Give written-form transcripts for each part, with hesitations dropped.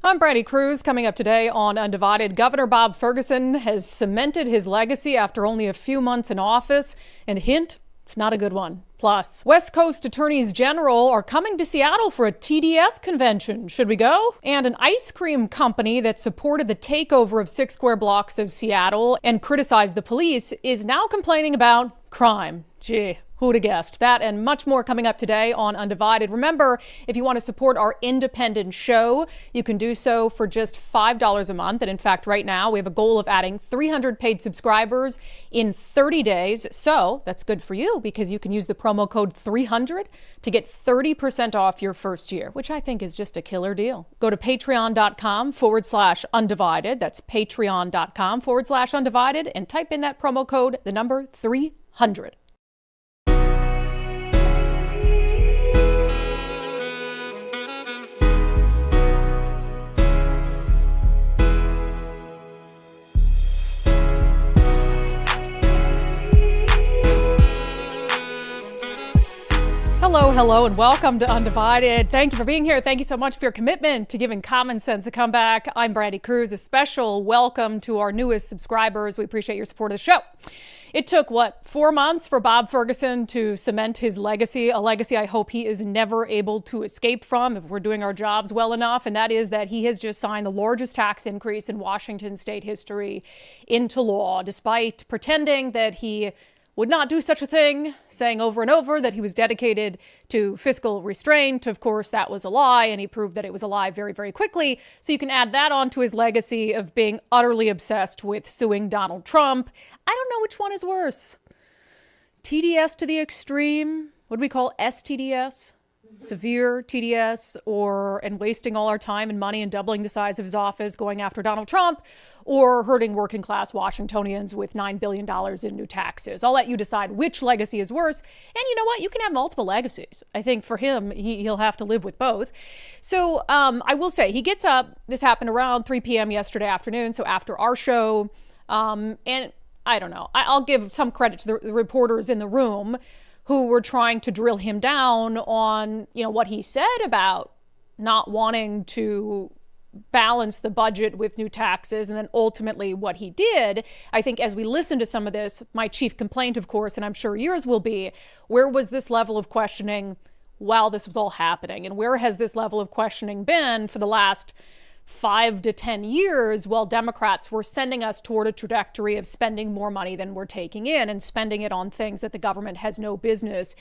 I'm Brandi. Kruse. Coming up today on Undivided, Governor Bob Ferguson has cemented his legacy after only a few months in office. And hint, it's not a good one. Plus, West Coast attorneys general are coming to Seattle for a TDS convention. Should we go? And an ice cream company that supported the takeover of 6 square blocks of Seattle and criticized the police is now complaining about crime. Gee. Who'd have guessed? That and much more coming up today on Undivided. Remember, if you want to support our independent show, you can do so for just $5 a month. And in fact, right now, we have a goal of adding 300 paid subscribers in 30 days. So that's good for you because you can use the promo code 300 to get 30% off your first year, which I think is just a killer deal. Go to patreon.com/undivided. That's patreon.com/undivided and type in that promo code, the number 300. Hello, and welcome to Undivided. Thank you for being here. Thank you so much for your commitment to giving common sense a comeback. I'm Brandi Kruse. A special welcome to our newest subscribers. We appreciate your support of the show. It took, 4 months for Bob Ferguson to cement his legacy, a legacy I hope he is never able to escape from if we're doing our jobs well enough, and that is that he has just signed the largest tax increase in Washington state history into law, despite pretending that he would not do such a thing, saying over and over that he was dedicated to fiscal restraint. Of course, that was a lie, and he proved that it was a lie very, very quickly. So you can add that on to his legacy of being utterly obsessed with suing Donald Trump. I don't know which one is worse. TDS to the extreme, what do we call STDS? Severe TDS, and wasting all our time and money and doubling the size of his office going after Donald Trump, or hurting working class Washingtonians with $9 billion in new taxes. I'll let you decide which legacy is worse. And you know what? You can have multiple legacies. I think for him, he'll have to live with both. So I will say he gets up. This happened around 3 p.m. yesterday afternoon. So after our show, and I don't know, I'll give some credit to the reporters in the room who were trying to drill him down on, what he said about not wanting to balance the budget with new taxes, and then ultimately what he did. I think as we listen to some of this, my chief complaint, of course, and I'm sure yours will be, where was this level of questioning while this was all happening? And where has this level of questioning been for the last 5 to 10 years while Democrats were sending us toward a trajectory of spending more money than we're taking in and spending it on things that the government has no business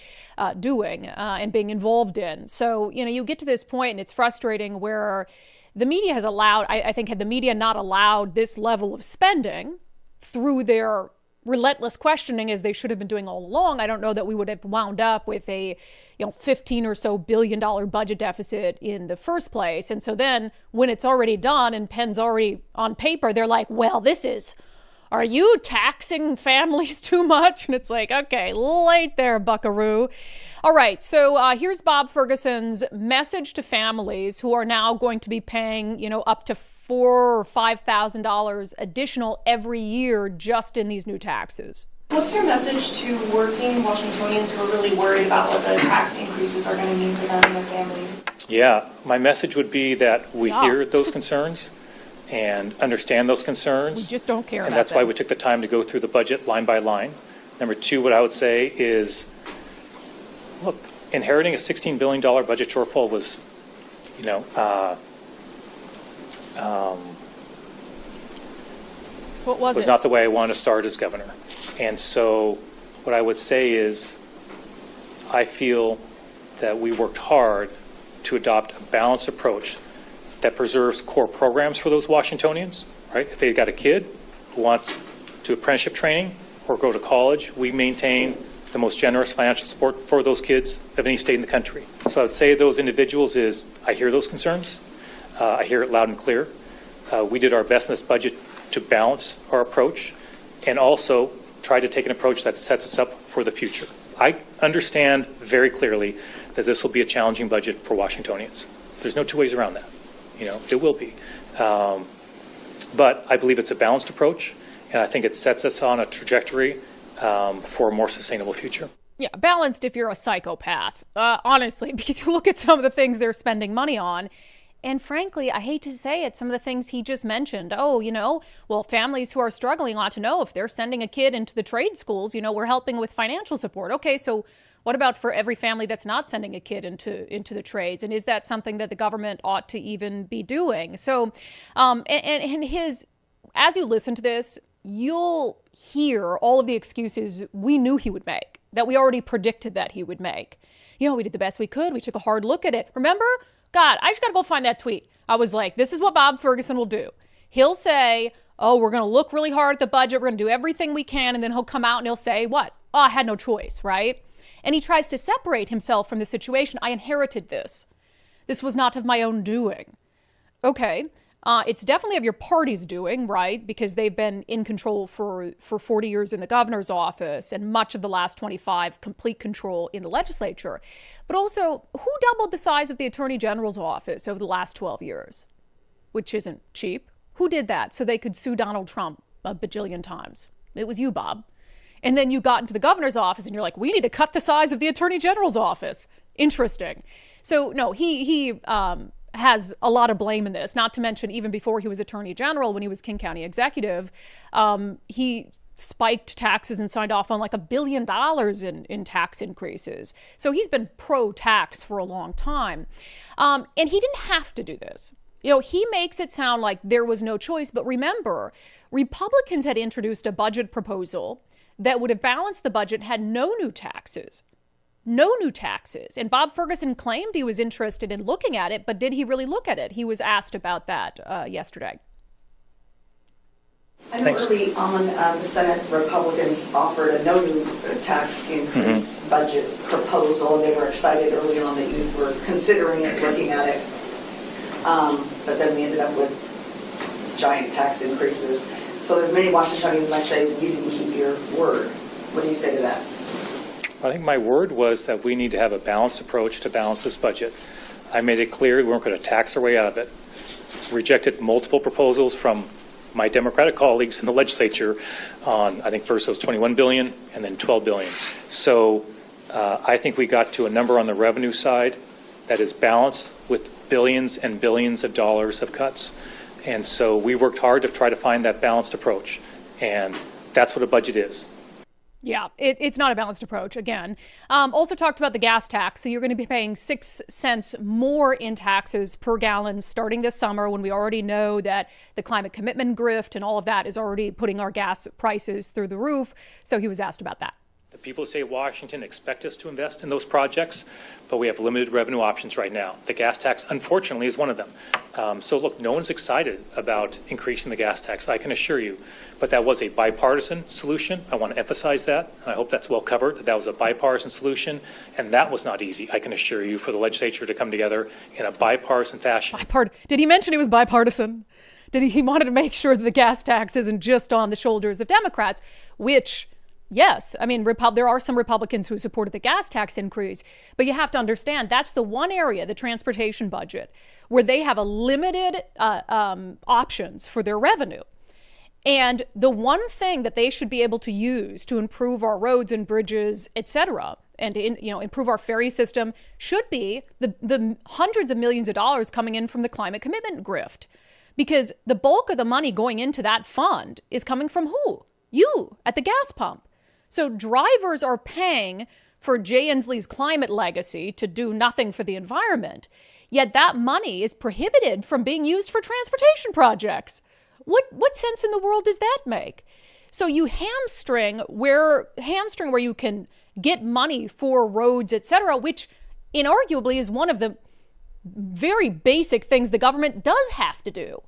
doing and being involved in. So, you get to this point and it's frustrating where the media has allowed, I think, had the media not allowed this level of spending through their relentless questioning as they should have been doing all along, I don't know that we would have wound up with a $15 or so billion budget deficit in the first place. And so then when it's already done and pen's already on paper, they're like, well, are you taxing families too much? And it's like, okay, late there, buckaroo. All right, so here's Bob Ferguson's message to families who are now going to be paying, up to $4,000 or $5,000 additional every year just in these new taxes. What's your message to working Washingtonians who are really worried about what the tax increases are going to mean for them and their families? Yeah, my message would be that we hear those concerns and understand those concerns. We just don't care about them. And that's why we took the time to go through the budget line by line. Number two, what I would say is, look, inheriting a $16 billion budget shortfall was, was not the way I wanted to start as governor. And so what I would say is I feel that we worked hard to adopt a balanced approach that preserves core programs for those Washingtonians, right? If they've got a kid who wants to do apprenticeship training or go to college, we maintain the most generous financial support for those kids of any state in the country. So I would say to those individuals is, I hear those concerns. I hear it loud and clear. We did our best in this budget to balance our approach and also try to take an approach that sets us up for the future. I understand very clearly that this will be a challenging budget for Washingtonians. There's no two ways around that. It will be. But I believe it's a balanced approach, and I think it sets us on a trajectory for a more sustainable future. Yeah, balanced if you're a psychopath, honestly, because you look at some of the things they're spending money on, And frankly, I hate to say it, some of the things he just mentioned, well, families who are struggling ought to know if they're sending a kid into the trade schools, we're helping with financial support. Okay, so what about for every family that's not sending a kid into the trades? And is that something that the government ought to even be doing? So, as you listen to this, you'll hear all of the excuses we knew he would make, that we already predicted that he would make. We did the best we could. We took a hard look at it. Remember? God, I just got to go find that tweet. I was like, this is what Bob Ferguson will do. He'll say, we're going to look really hard at the budget. We're going to do everything we can. And then he'll come out and he'll say, what? I had no choice, right? And he tries to separate himself from the situation. I inherited this. This was not of my own doing. Okay. It's definitely of your party's doing, right? Because they've been in control for 40 years in the governor's office and much of the last 25 complete control in the legislature. But also, who doubled the size of the attorney general's office over the last 12 years? Which isn't cheap. Who did that so they could sue Donald Trump a bajillion times? It was you, Bob. And then you got into the governor's office and you're like, we need to cut the size of the attorney general's office. Interesting. So no, he has a lot of blame in this, not to mention even before he was attorney general, when he was King County executive, he spiked taxes and signed off on like $1 billion in tax increases. So he's been pro-tax for a long time. And he didn't have to do this. He makes it sound like there was no choice. But remember, Republicans had introduced a budget proposal that would have balanced the budget, had no new taxes. No new taxes. And Bob Ferguson claimed he was interested in looking at it, but did he really look at it? He was asked about that yesterday. I know early on, the Senate Republicans offered a no new tax increase budget proposal, and they were excited early on that you were considering it, looking at it. But then we ended up with giant tax increases. So many Washingtonians might say you didn't keep your word. What do you say to that? I think my word was that we need to have a balanced approach to balance this budget. I made it clear we weren't going to tax our way out of it. Rejected multiple proposals from my Democratic colleagues in the legislature on, I think first it was $21 billion and then $12 billion. So I think we got to a number on the revenue side that is balanced with billions and billions of dollars of cuts. And so we worked hard to try to find that balanced approach. And that's what a budget is. Yeah, it's not a balanced approach, again. Also talked about the gas tax. So you're going to be paying 6 cents more in taxes per gallon starting this summer, when we already know that the climate commitment grift and all of that is already putting our gas prices through the roof. So he was asked about that. The people who say Washington expect us to invest in those projects, but we have limited revenue options right now. The gas tax, unfortunately, is one of them. So look, no one's excited about increasing the gas tax, I can assure you. But that was a bipartisan solution. I want to emphasize that. I hope that's well covered. That was a bipartisan solution, and that was not easy, I can assure you, for the legislature to come together in a bipartisan fashion. Did he mention it was bipartisan? He wanted to make sure that the gas tax isn't just on the shoulders of Democrats, which... Yes, I mean, there are some Republicans who supported the gas tax increase, but you have to understand that's the one area, the transportation budget, where they have a limited options for their revenue. And the one thing that they should be able to use to improve our roads and bridges, et cetera, and improve our ferry system should be the hundreds of millions of dollars coming in from the climate commitment grift. Because the bulk of the money going into that fund is coming from who? You at the gas pump. So drivers are paying for Jay Inslee's climate legacy to do nothing for the environment, yet that money is prohibited from being used for transportation projects. What sense in the world does that make? So you hamstring where you can get money for roads, et cetera, which inarguably is one of the very basic things the government does have to do.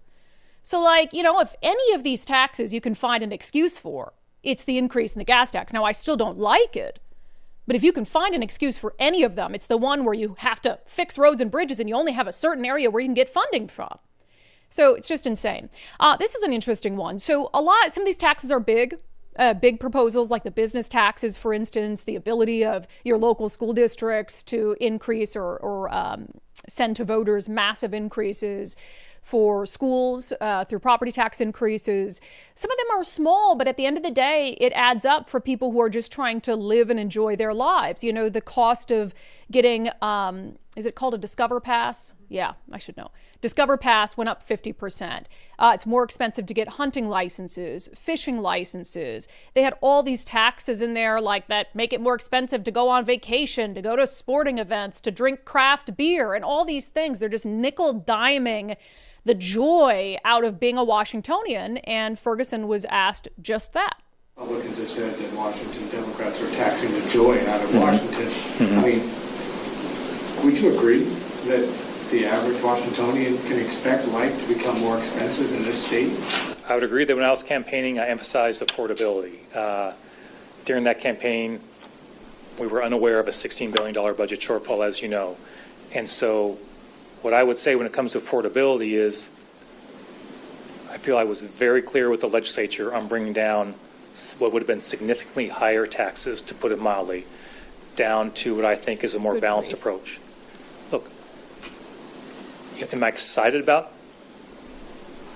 So if any of these taxes you can find an excuse for, it's the increase in the gas tax. Now, I still don't like it, but if you can find an excuse for any of them, it's the one where you have to fix roads and bridges and you only have a certain area where you can get funding from. So it's just insane. This is an interesting one. So some of these taxes are big proposals, like the business taxes, for instance, the ability of your local school districts to increase or send to voters massive increases for schools through property tax increases. Some of them are small, but at the end of the day, it adds up for people who are just trying to live and enjoy their lives. The cost of getting, is it called a Discover Pass? Yeah, I should know. Discover Pass went up 50%. It's more expensive to get hunting licenses, fishing licenses. They had all these taxes in there like that make it more expensive to go on vacation, to go to sporting events, to drink craft beer, and all these things. They're just nickel-diming the joy out of being a Washingtonian, and Ferguson was asked just that. Republicans have said that Washington Democrats are taxing the joy out of Washington. I mean, would you agree that the average Washingtonian can expect life to become more expensive in this state? I would agree that when I was campaigning, I emphasized affordability. During that campaign, we were unaware of a $16 billion budget shortfall, as you know. And so what I would say when it comes to affordability is I feel I was very clear with the legislature on bringing down what would have been significantly higher taxes, to put it mildly, down to what I think is a more balanced approach. Look, am I excited about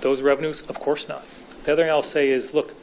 those revenues? Of course not. The other thing I'll say is, look,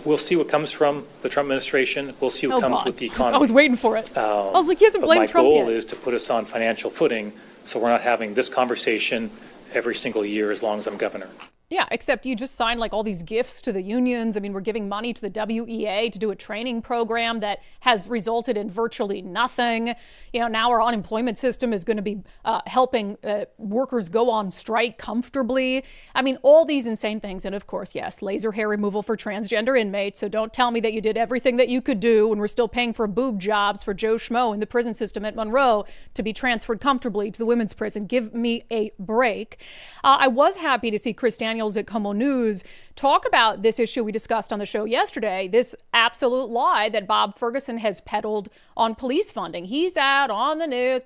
we'll see what comes from the Trump administration. We'll see what comes with the economy. I was waiting for it. I was like, he hasn't blamed Trump yet. My goal is to put us on financial footing so we're not having this conversation every single year as long as I'm governor. Yeah, except you just signed like all these gifts to the unions. I mean, we're giving money to the WEA to do a training program that has resulted in virtually nothing. You know, now our unemployment system is going to be helping workers go on strike comfortably. I mean, all these insane things. And of course, yes, laser hair removal for transgender inmates. So don't tell me that you did everything that you could do when we're still paying for boob jobs for Joe Schmo in the prison system at Monroe to be transferred comfortably to the women's prison. Give me a break. I was happy to see Chris Daniels at Como News talk about this issue we discussed on the show yesterday, this absolute lie that Bob Ferguson has peddled on police funding. He's out on the news,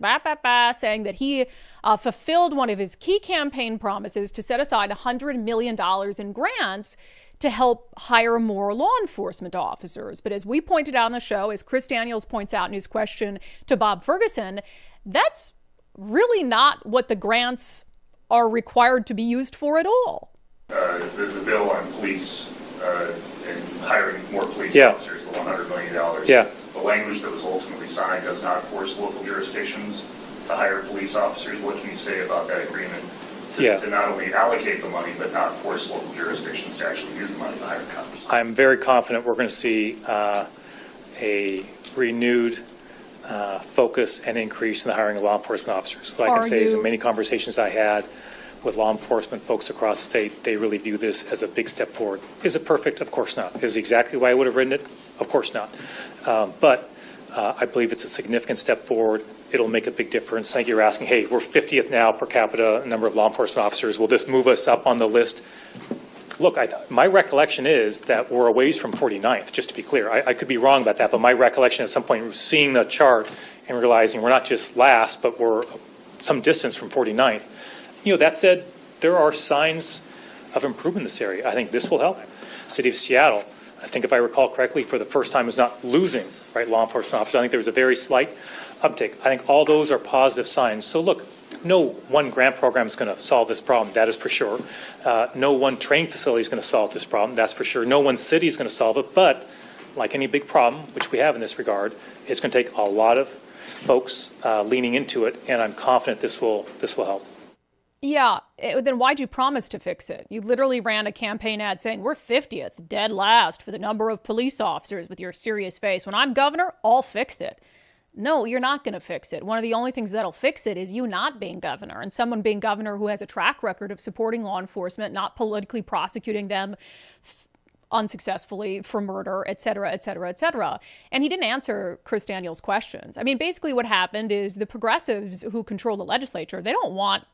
saying that he fulfilled one of his key campaign promises to set aside $100 million in grants to help hire more law enforcement officers. But as we pointed out on the show, as Chris Daniels points out in his question to Bob Ferguson, that's really not what the grants are required to be used for at all. The bill on police and hiring more police officers, the $100 million. The language that was ultimately signed does not force local jurisdictions to hire police officers. What can you say about that agreement to not only allocate the money, but not force local jurisdictions to actually use the money to hire cops? I'm very confident we're going to see a renewed focus and increase in the hiring of law enforcement officers. What I can say is in many conversations I had with law enforcement folks across the state, they really view this as a big step forward. Is it perfect? Of course not. Is it exactly why I would have written it? Of course not. But I believe it's a significant step forward. It'll make a big difference. I think you're asking, hey, we're 50th now per capita number of law enforcement officers. Will this move us up on the list? Look, my recollection is that we're a ways from 49th, just to be clear. I could be wrong about that, but my recollection at some point seeing the chart and realizing we're not just last, but we're some distance from 49th. You know, that said, there are signs of improvement in this area. I think this will help. City of Seattle, I think if I recall correctly, for the first time is not losing law enforcement officers. I think there was a very slight uptick. I think all those are positive signs. So look, no one grant program is going to solve this problem. That is for sure. No one training facility is going to solve this problem. That's for sure. No one city is going to solve it. But like any big problem, which we have in this regard, it's going to take a lot of folks leaning into it. And I'm confident this will help. Yeah, then why'd you promise to fix it? You literally ran a campaign ad saying, we're 50th, dead last for the number of police officers with your serious face. When I'm governor, I'll fix it. No, you're not going to fix it. One of the only things that'll fix it is you not being governor and someone being governor who has a track record of supporting law enforcement, not politically prosecuting them unsuccessfully for murder, et cetera, et cetera, et cetera. And he didn't answer Chris Daniels' questions. I mean, basically what happened is the progressives who control the legislature, they don't want,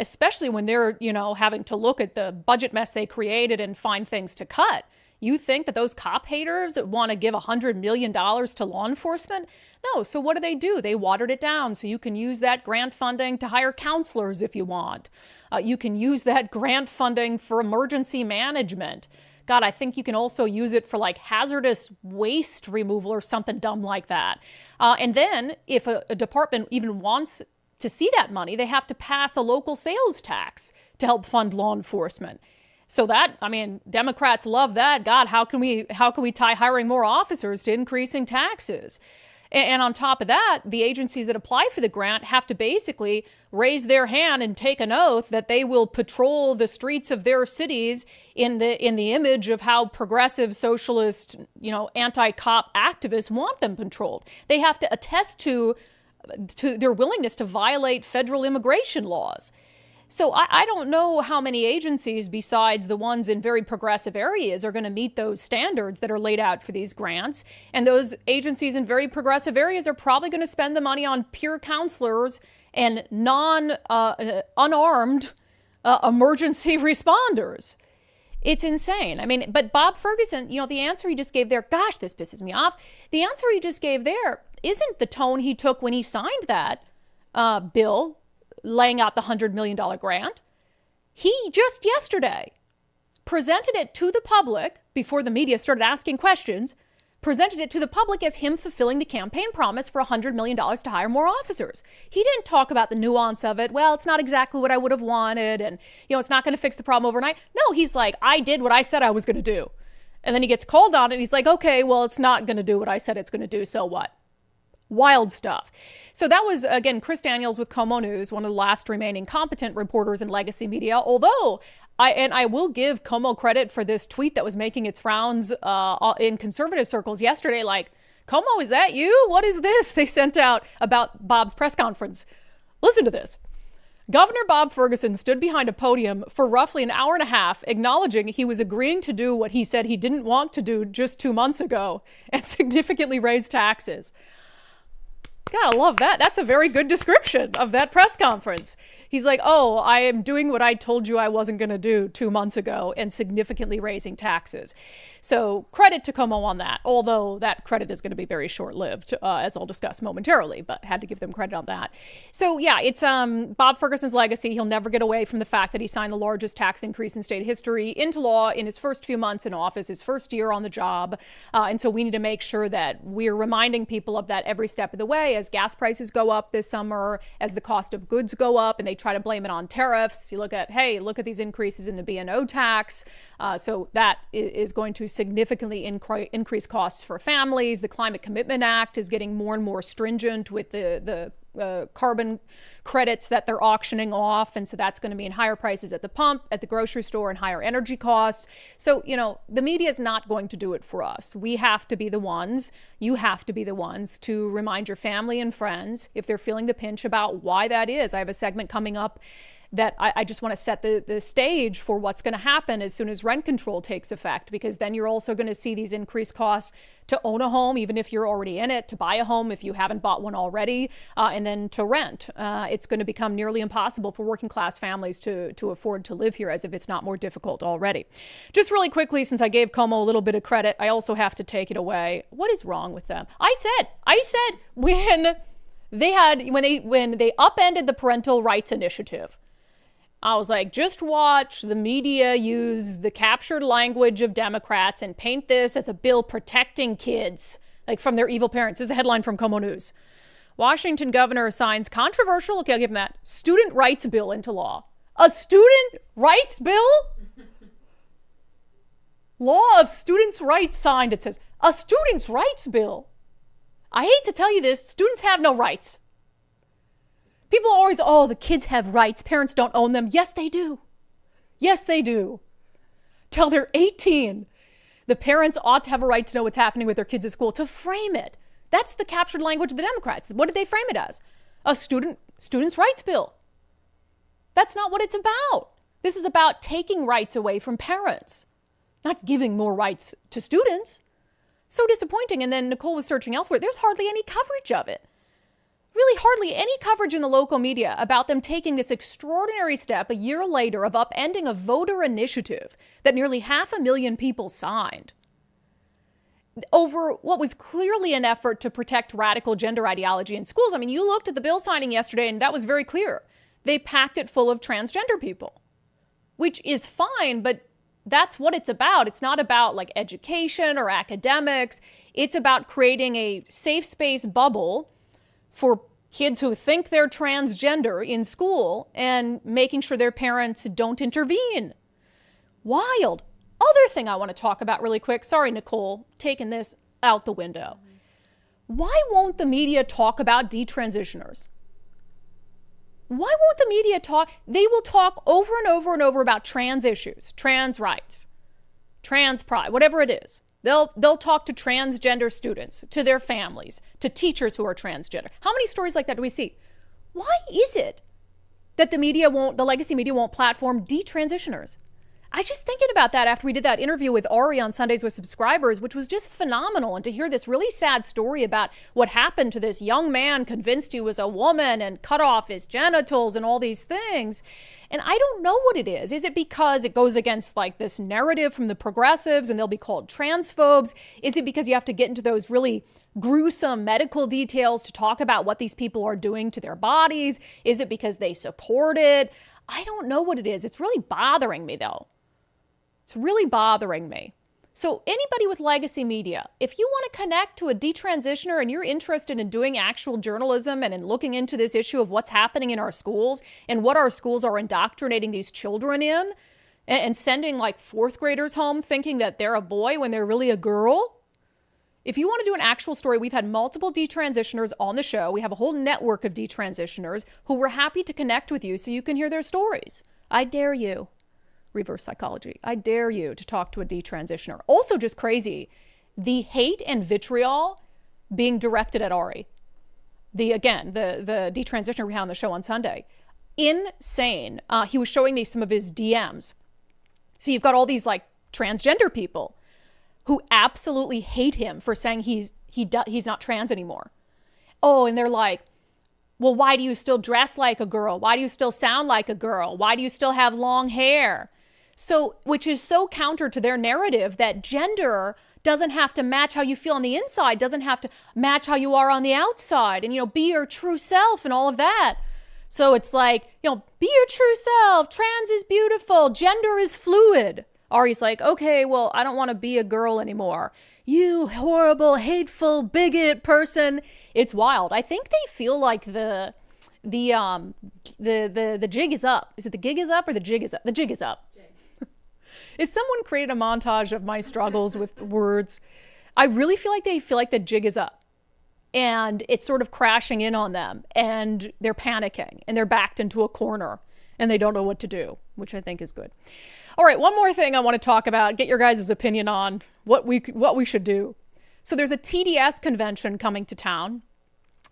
especially when they're, having to look at the budget mess they created and find things to cut. You think that those cop haters want to give $100 million to law enforcement? No. So what do? They watered it down so you can use that grant funding to hire counselors if you want. You can use that grant funding for emergency management. God, I think you can also use it for hazardous waste removal or something dumb like that. And then if a department even wants to see that money, they have to pass a local sales tax to help fund law enforcement. So Democrats love that. God, how can we tie hiring more officers to increasing taxes? And on top of that, the agencies that apply for the grant have to basically raise their hand and take an oath that they will patrol the streets of their cities in the image of how progressive socialist, anti-cop activists want them patrolled. They have to attest to their willingness to violate federal immigration laws. So I don't know how many agencies besides the ones in very progressive areas are going to meet those standards that are laid out for these grants. And those agencies in very progressive areas are probably going to spend the money on peer counselors and unarmed emergency responders. It's insane. I mean, but Bob Ferguson, the answer he just gave there, gosh, this pisses me off. The answer he just gave there isn't the tone he took when he signed that bill laying out the $100 million grant. He just yesterday presented it to the public before the media started asking questions, presented it to the public as him fulfilling the campaign promise for $100 million to hire more officers. He didn't talk about the nuance of it. Well, it's not exactly what I would have wanted, and it's not going to fix the problem overnight. No, he's like, I did what I said I was going to do. And then he gets called on it, and he's like, okay, well, it's not going to do what I said it's going to do, so what? Wild stuff. So that was, again, Chris Daniels with Como News, one of the last remaining competent reporters in legacy media. Although, I will give Como credit for this tweet that was making its rounds in conservative circles yesterday. Like, Como, is that you? What is this? They sent out about Bob's press conference. Listen to this. Governor Bob Ferguson stood behind a podium for roughly an hour and a half, acknowledging he was agreeing to do what he said he didn't want to do just 2 months ago and significantly raise taxes. Gotta love that. That's a very good description of that press conference. He's like, oh, I am doing what I told you I wasn't going to do 2 months ago and significantly raising taxes. So credit to Como on that, although that credit is going to be very short-lived, as I'll discuss momentarily, but had to give them credit on that. So yeah, it's Bob Ferguson's legacy. He'll never get away from the fact that he signed the largest tax increase in state history into law in his first few months in office, his first year on the job. And so we need to make sure that we're reminding people of that every step of the way as gas prices go up this summer, as the cost of goods go up, and they try to blame it on tariffs. You look at these increases in the B&O tax. So that is going to significantly increase costs for families. The Climate Commitment Act is getting more and more stringent with the carbon credits that they're auctioning off. And so that's going to mean higher prices at the pump, at the grocery store, and higher energy costs. So, the media is not going to do it for us. We have to be the ones, you have to be the ones to remind your family and friends if they're feeling the pinch about why that is. I have a segment coming up that I just want to set the stage for what's going to happen as soon as rent control takes effect, because then you're also going to see these increased costs to own a home, even if you're already in it, to buy a home if you haven't bought one already, and then to rent. It's going to become nearly impossible for working class families to afford to live here, as if it's not more difficult already. Just really quickly, since I gave Como a little bit of credit, I also have to take it away. What is wrong with them? I said when they upended the parental rights initiative, I was like, just watch the media use the captured language of Democrats and paint this as a bill protecting kids, like from their evil parents. This is a headline from Como News. Washington governor signs controversial, okay, I'll give him that, student rights bill into law. A student rights bill? Law of students' rights signed, it says. A students' rights bill? I hate to tell you this, students have no rights. People always, the kids have rights. Parents don't own them. Yes, they do. Yes, they do. Till they're 18, the parents ought to have a right to know what's happening with their kids at school, to frame it. That's the captured language of the Democrats. What did they frame it as? A students' rights bill. That's not what it's about. This is about taking rights away from parents, not giving more rights to students. So disappointing. And then Nicole was searching elsewhere. There's hardly any coverage of it. Really hardly any coverage in the local media about them taking this extraordinary step a year later of upending a voter initiative that nearly 500,000 people signed over what was clearly an effort to protect radical gender ideology in schools. I mean, you looked at the bill signing yesterday and that was very clear. They packed it full of transgender people, which is fine, but that's what it's about. It's not about like education or academics. It's about creating a safe space bubble for kids who think they're transgender in school and making sure their parents don't intervene. Wild. Other thing I want to talk about really quick. Sorry, Nicole, taking this out the window. Why won't the media talk about detransitioners? Why won't the media talk? They will talk over and over and over about trans issues, trans rights, trans pride, whatever it is. They'll talk to transgender students, to their families, to teachers who are transgender. How many stories like that do we see? Why is it that the legacy media won't platform detransitioners? I just thinking about that after we did that interview with Ari on Sundays with Subscribers, which was just phenomenal. And to hear this really sad story about what happened to this young man convinced he was a woman and cut off his genitals and all these things. And I don't know what it is. Is it because it goes against like this narrative from the progressives and they'll be called transphobes? Is it because you have to get into those really gruesome medical details to talk about what these people are doing to their bodies? Is it because they support it? I don't know what it is. It's really bothering me though. It's really bothering me. So anybody with legacy media, if you want to connect to a detransitioner and you're interested in doing actual journalism and in looking into this issue of what's happening in our schools and what our schools are indoctrinating these children in and sending like fourth graders home thinking that they're a boy when they're really a girl. If you want to do an actual story, we've had multiple detransitioners on the show. We have a whole network of detransitioners who were happy to connect with you so you can hear their stories. I dare you. Reverse psychology. I dare you to talk to a detransitioner. Also just crazy, the hate and vitriol being directed at Ari. The detransitioner we had on the show on Sunday. Insane. He was showing me some of his DMs. So you've got all these like transgender people who absolutely hate him for saying he's not trans anymore. Oh, and they're like, well, why do you still dress like a girl? Why do you still sound like a girl? Why do you still have long hair? So, which is so counter to their narrative that gender doesn't have to match how you feel on the inside, doesn't have to match how you are on the outside, and, be your true self and all of that. So it's like, be your true self. Trans is beautiful. Gender is fluid. Ari's like, okay, well, I don't want to be a girl anymore. You horrible, hateful, bigot person. It's wild. I think they feel like the jig is up. Is it the gig is up or the jig is up? The jig is up. Is someone created a montage of my struggles with words? I really feel like they feel like the jig is up and it's sort of crashing in on them and they're panicking and they're backed into a corner and they don't know what to do, which I think is good. All right, one more thing I want to talk about, get your guys' opinion on what we should do. So there's a TDS convention coming to town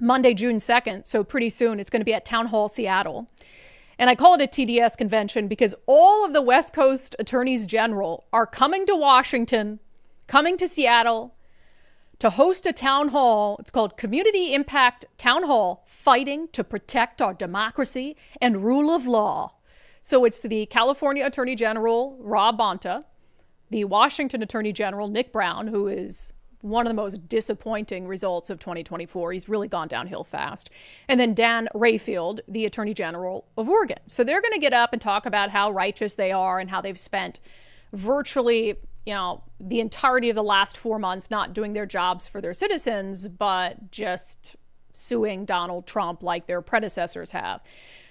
Monday, June 2nd. So pretty soon it's going to be at Town Hall, Seattle. And I call it a TDS convention because all of the West Coast attorneys general are coming to Washington, coming to Seattle to host a town hall. It's called Community Impact Town Hall, Fighting to Protect Our Democracy and Rule of Law. So it's the California Attorney General, Rob Bonta, the Washington Attorney General, Nick Brown, who is one of the most disappointing results of 2024. He's really gone downhill fast. And then Dan Rayfield, the Attorney General of Oregon. So they're going to get up and talk about how righteous they are and how they've spent virtually, the entirety of the last 4 months not doing their jobs for their citizens, but just suing Donald Trump like their predecessors have.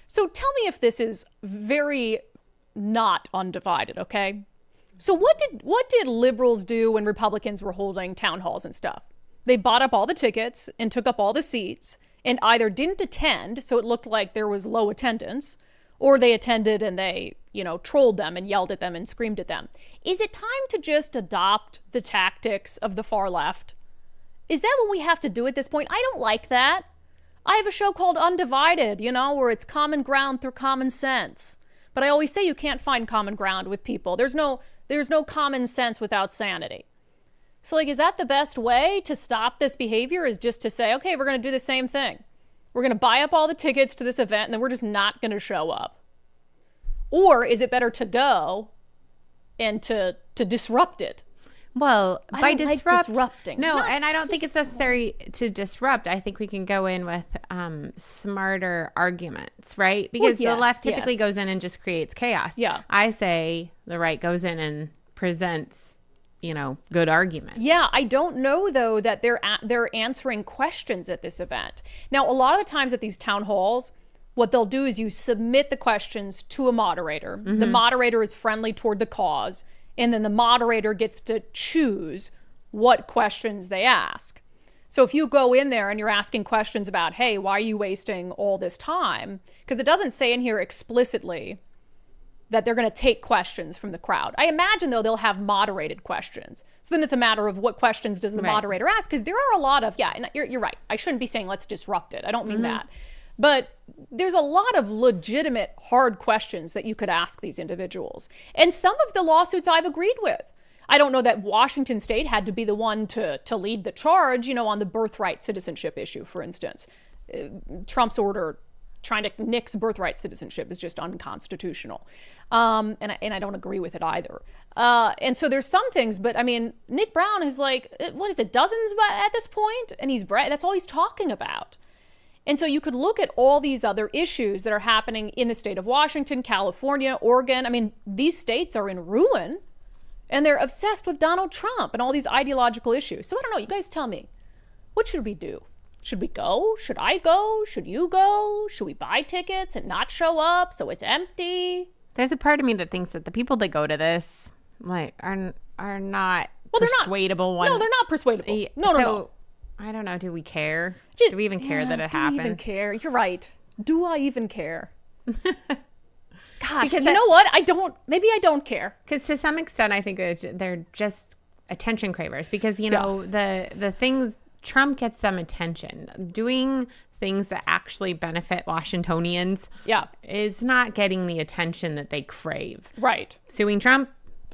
So tell me if this is very not undivided, okay? So what did liberals do when Republicans were holding town halls and stuff? They bought up all the tickets and took up all the seats and either didn't attend, so it looked like there was low attendance, or they attended and they, trolled them and yelled at them and screamed at them. Is it time to just adopt the tactics of the far left? Is that what we have to do at this point? I don't like that. I have a show called Undivided, where it's common ground through common sense. But I always say you can't find common ground with people. There's no common sense without sanity. So is that the best way to stop this behavior, is just to say, okay, we're going to do the same thing. We're going to buy up all the tickets to this event and then we're just not going to show up. Or is it better to go and to disrupt it? Well, by disrupting. No, and I don't think it's necessary to disrupt. I think we can go in with smarter arguments, right? Because the left typically goes in and just creates chaos. Yeah. I say the right goes in and presents, good arguments. Yeah, I don't know, though, that they're answering questions at this event. Now, a lot of the times at these town halls, what they'll do is you submit the questions to a moderator. Mm-hmm. The moderator is friendly toward the cause. And then the moderator gets to choose what questions they ask. So if you go in there and you're asking questions about, hey, why are you wasting all this time? Because it doesn't say in here explicitly that they're going to take questions from the crowd. I imagine, though, they'll have moderated questions. So then it's a matter of what questions does the moderator ask? Because there are a lot of, and you're right. I shouldn't be saying let's disrupt it. I don't mean that. But there's a lot of legitimate hard questions that you could ask these individuals. And some of the lawsuits I've agreed with. I don't know that Washington State had to be the one to lead the charge, on the birthright citizenship issue, for instance. Trump's order trying to nix birthright citizenship is just unconstitutional. And I don't agree with it either. And so there's some things, but I mean, Nick Brown is like, what is it, dozens at this point? And that's all he's talking about. And so you could look at all these other issues that are happening in the state of Washington, California, Oregon. I mean, these states are in ruin and they're obsessed with Donald Trump and all these ideological issues. So I don't know, you guys tell me, what should we do? Should we go? Should I go? Should you go? Should we buy tickets and not show up so it's empty? There's a part of me that thinks that the people that go to this are not persuadable. No, they're not persuadable. No. I don't know. Do we care? Do we even care that it happens? Do we even care? You're right. Do I even care? Gosh, because you know what? Maybe I don't care. Because to some extent, I think that they're just attention cravers. Because, the things, Trump gets them attention. Doing things that actually benefit Washingtonians is not getting the attention that they crave. Right. Suing Trump,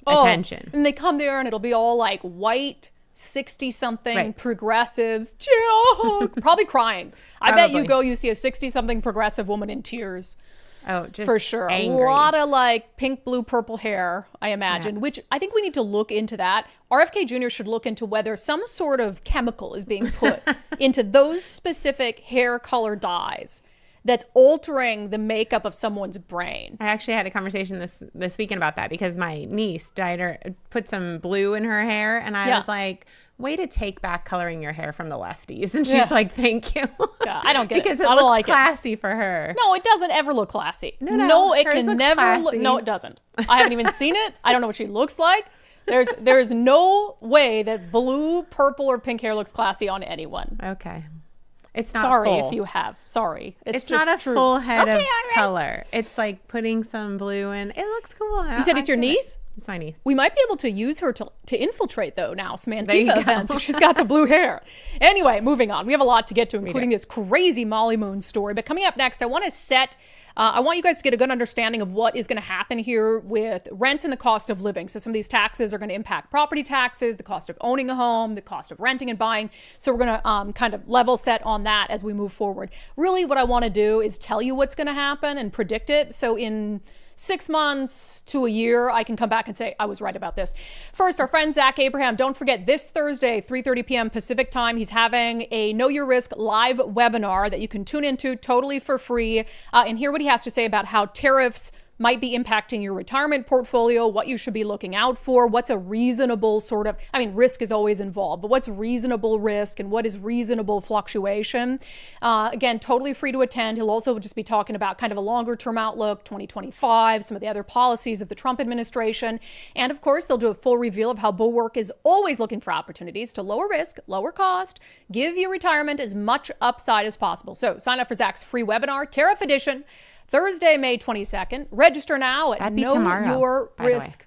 attention. And they come there and it'll be all like white 60-something progressives, probably crying. I bet you see a 60-something progressive woman in tears. Oh, just for sure. Angry. A lot of like pink, blue, purple hair, I imagine, which I think we need to look into that. RFK Jr. should look into whether some sort of chemical is being put into those specific hair color dyes that's altering the makeup of someone's brain. I actually had a conversation this weekend about that because my niece put some blue in her hair, and I was like, way to take back coloring your hair from the lefties. And she's like, thank you. I don't get because it. Because it looks classy for her. No, it doesn't ever look classy. No, it can never look. No, it doesn't. I haven't even seen it. I don't know what she looks like. There's no way that blue, purple, or pink hair looks classy on anyone. Okay. It's not Sorry full. If you have. Sorry. It's just not a true. full head of color. It's like putting some blue in. It looks cool. You said it's your niece? It's my niece. We might be able to use her to infiltrate, though, now some Antifa events if she's got the blue hair. Anyway, moving on. We have a lot to get to, including this crazy Molly Moon story. But coming up next, I want you guys to get a good understanding of what is going to happen here with rent and the cost of living. So some of these taxes are going to impact property taxes, the cost of owning a home, the cost of renting and buying. So we're going to kind of level set on that as we move forward. Really, what I want to do is tell you what's going to happen and predict it. So in 6 months to a year, I can come back and say, I was right about this. First, our friend Zach Abraham, don't forget this Thursday, 3:30 p.m. Pacific time, he's having a Know Your Risk live webinar that you can tune into totally for free and hear what he has to say about how tariffs might be impacting your retirement portfolio, what you should be looking out for, what's a reasonable risk is always involved, but what's reasonable risk and what is reasonable fluctuation. Again, totally free to attend. He'll also just be talking about kind of a longer term outlook, 2025, some of the other policies of the Trump administration. And of course, they'll do a full reveal of how Bulwark is always looking for opportunities to lower risk, lower cost, give your retirement as much upside as possible. So sign up for Zach's free webinar, Tariff Edition, Thursday, May 22nd. Register now at Know Your Risk.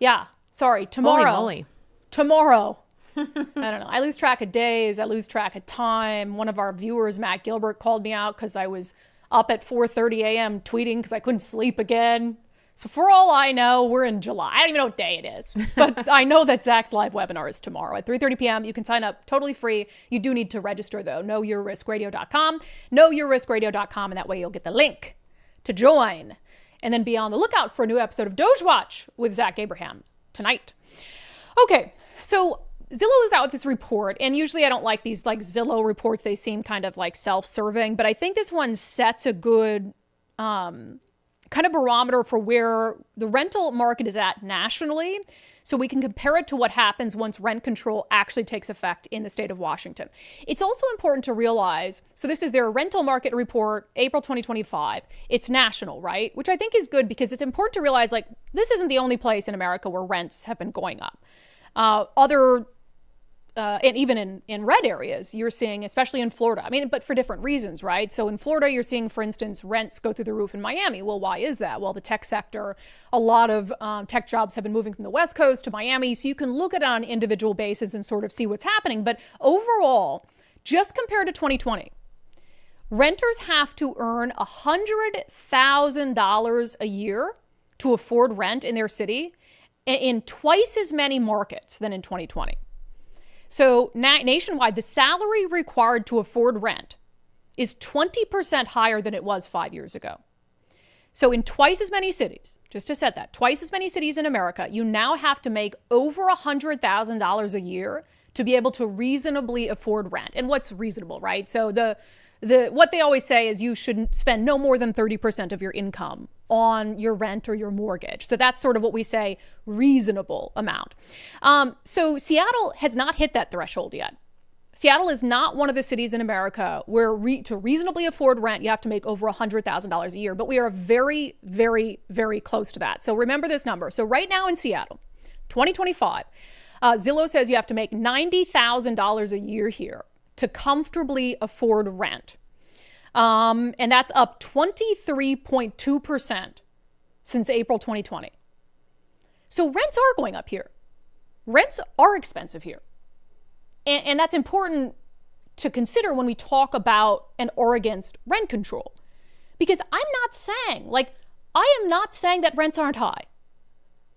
Yeah, sorry, tomorrow. Holy moly. Tomorrow. I don't know. I lose track of days. I lose track of time. One of our viewers, Matt Gilbert, called me out because I was up at 4:30 a.m. tweeting because I couldn't sleep again. So for all I know, we're in July. I don't even know what day it is. But I know that Zach's live webinar is tomorrow at 3:30 p.m. You can sign up totally free. You do need to register, though. KnowYourRiskRadio.com. KnowYourRiskRadio.com, and that way you'll get the link to join, and then be on the lookout for a new episode of Doge Watch with Zach Abraham tonight. Okay, so Zillow is out with this report, and usually I don't like these like Zillow reports. They seem kind of like self-serving, but I think this one sets a good kind of barometer for where the rental market is at nationally. So we can compare it to what happens once rent control actually takes effect in the state of Washington. It's also important to realize, so this is their rental market report, April 2025. It's national, right? Which I think is good because it's important to realize, like, this isn't the only place in America where rents have been going up. Other and even in red areas, you're seeing, especially in Florida, I mean, but for different reasons, right? So in Florida, you're seeing, for instance, rents go through the roof in Miami. Well, why is that? Well, the tech sector, a lot of tech jobs have been moving from the West Coast to Miami. So you can look at it on an individual basis and sort of see what's happening. But overall, just compared to 2020, renters have to earn $100,000 a year to afford rent in their city in twice as many markets than in 2020. So nationwide, the salary required to afford rent is 20% higher than it was 5 years ago. So in twice as many cities, just to set that, twice as many cities in America, you now have to make over $100,000 a year to be able to reasonably afford rent. And what's reasonable, right? So what they always say is you shouldn't spend no more than 30% of your income on your rent or your mortgage. So that's sort of what we say reasonable amount. So Seattle has not hit that threshold yet. Seattle is not one of the cities in America where to reasonably afford rent, you have to make over $100,000 a year. But we are very, very, very close to that. So remember this number. So right now in Seattle, 2025, Zillow says you have to make $90,000 a year here to comfortably afford rent. And that's up 23.2% since April 2020. So rents are going up here. Rents are expensive here. And that's important to consider when we talk about and or against rent control. Because I am not saying that rents aren't high.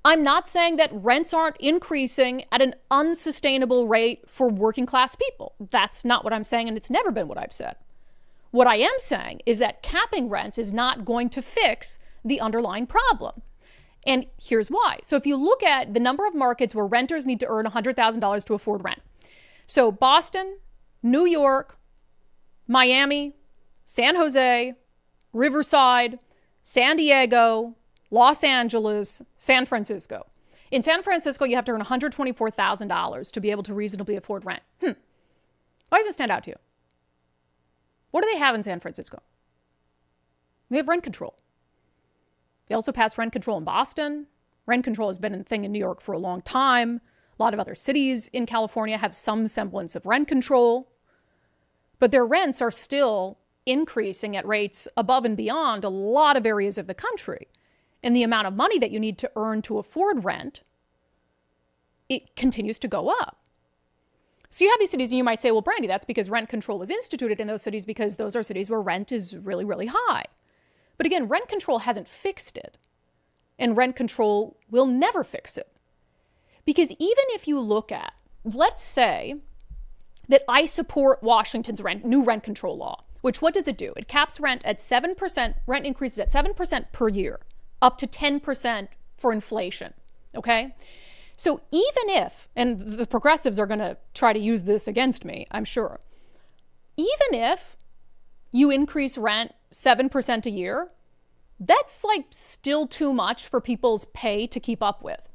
I'm not saying that rents aren't increasing at an unsustainable rate for working class people. That's not what I'm saying, and it's never been what I've said. What I am saying is that capping rents is not going to fix the underlying problem. And here's why. So if you look at the number of markets where renters need to earn $100,000 to afford rent. So Boston, New York, Miami, San Jose, Riverside, San Diego, Los Angeles, San Francisco. In San Francisco, you have to earn $124,000 to be able to reasonably afford rent. Why does it stand out to you? What do they have in San Francisco? They have rent control. They also passed rent control in Boston. Rent control has been a thing in New York for a long time. A lot of other cities in California have some semblance of rent control. But their rents are still increasing at rates above and beyond a lot of areas of the country. And the amount of money that you need to earn to afford rent, it continues to go up. So you have these cities and you might say, well, Brandi, that's because rent control was instituted in those cities because those are cities where rent is really, really high. But again, rent control hasn't fixed it. And rent control will never fix it. Because even if you look at, let's say that I support Washington's new rent control law, which what does it do? It caps rent at 7%, rent increases at 7% per year, up to 10% for inflation, okay? So even if, and the progressives are going to try to use this against me, I'm sure, even if you increase rent 7% a year, that's like still too much for people's pay to keep up with.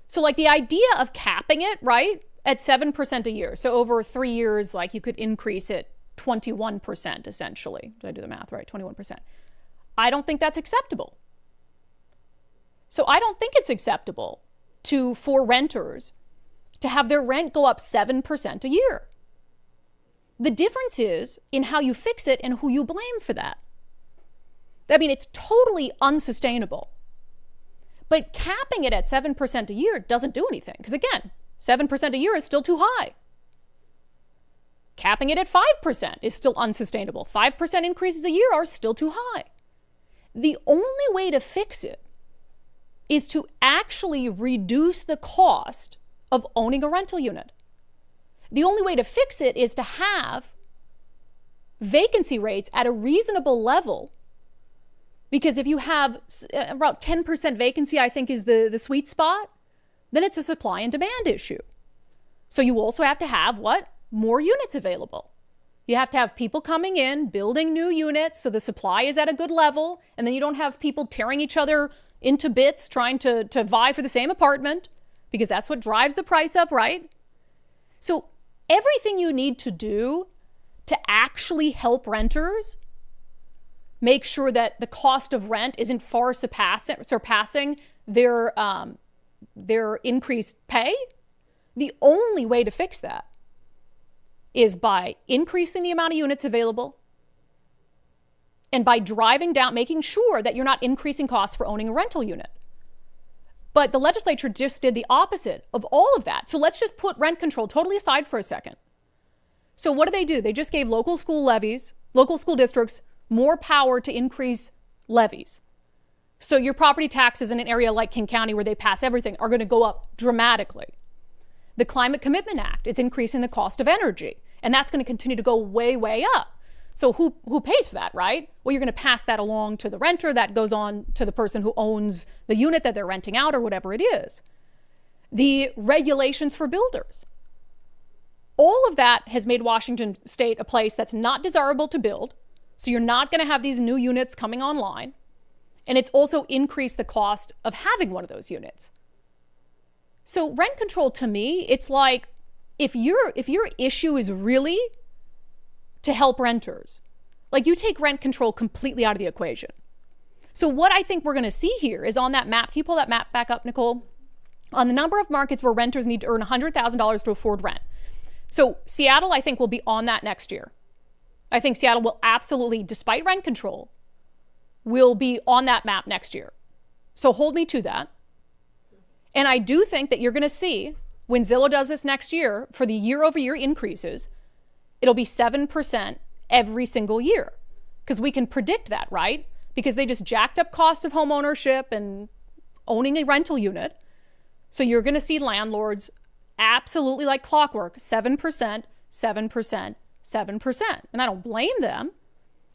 So like the idea of capping it, right, at 7% a year. So over 3 years, like you could increase it 21% essentially. Did I do the math right? 21%. I don't think that's acceptable. So I don't think it's acceptable for renters to have their rent go up 7% a year. The difference is in how you fix it and who you blame for that. I mean, it's totally unsustainable. But capping it at 7% a year doesn't do anything. Because again, 7% a year is still too high. Capping it at 5% is still unsustainable. 5% increases a year are still too high. The only way to fix it is to actually reduce the cost of owning a rental unit. The only way to fix it is to have vacancy rates at a reasonable level. Because if you have about 10% vacancy, I think is the sweet spot, then it's a supply and demand issue. So you also have to have what? More units available. You have to have people coming in, building new units so the supply is at a good level, and then you don't have people tearing each other into bits trying to vie for the same apartment, because that's what drives the price up, right? So everything you need to do to actually help renters make sure that the cost of rent isn't far surpassing their increased pay, The only way to fix that is by increasing the amount of units available and by driving down, making sure that you're not increasing costs for owning a rental unit. But the legislature just did the opposite of all of that. So let's just put rent control totally aside for a second. So what do? They just gave local school districts more power to increase levies. So your property taxes in an area like King County where they pass everything are going to go up dramatically. The Climate Commitment Act is increasing the cost of energy, and that's going to continue to go way, way up. So who pays for that, right? Well, you're going to pass that along to the renter. That goes on to the person who owns the unit that they're renting out or whatever it is. The regulations for builders. All of that has made Washington State a place that's not desirable to build. So you're not going to have these new units coming online. And it's also increased the cost of having one of those units. So rent control, to me, it's like if your issue is really to help renters, like you take rent control completely out of the equation. So what I think we're going to see here is on that map, can you pull that map back up, Nicole? On the number of markets where renters need to earn $100,000 to afford rent. So Seattle, I think, will be on that next year. I think Seattle will absolutely, despite rent control, will be on that map next year. So hold me to that. And I do think that you're going to see when Zillow does this next year for the year-over-year increases, it'll be 7% every single year because we can predict that, right? Because they just jacked up costs of home ownership and owning a rental unit. So you're going to see landlords absolutely like clockwork, 7%, 7%, 7%. And I don't blame them.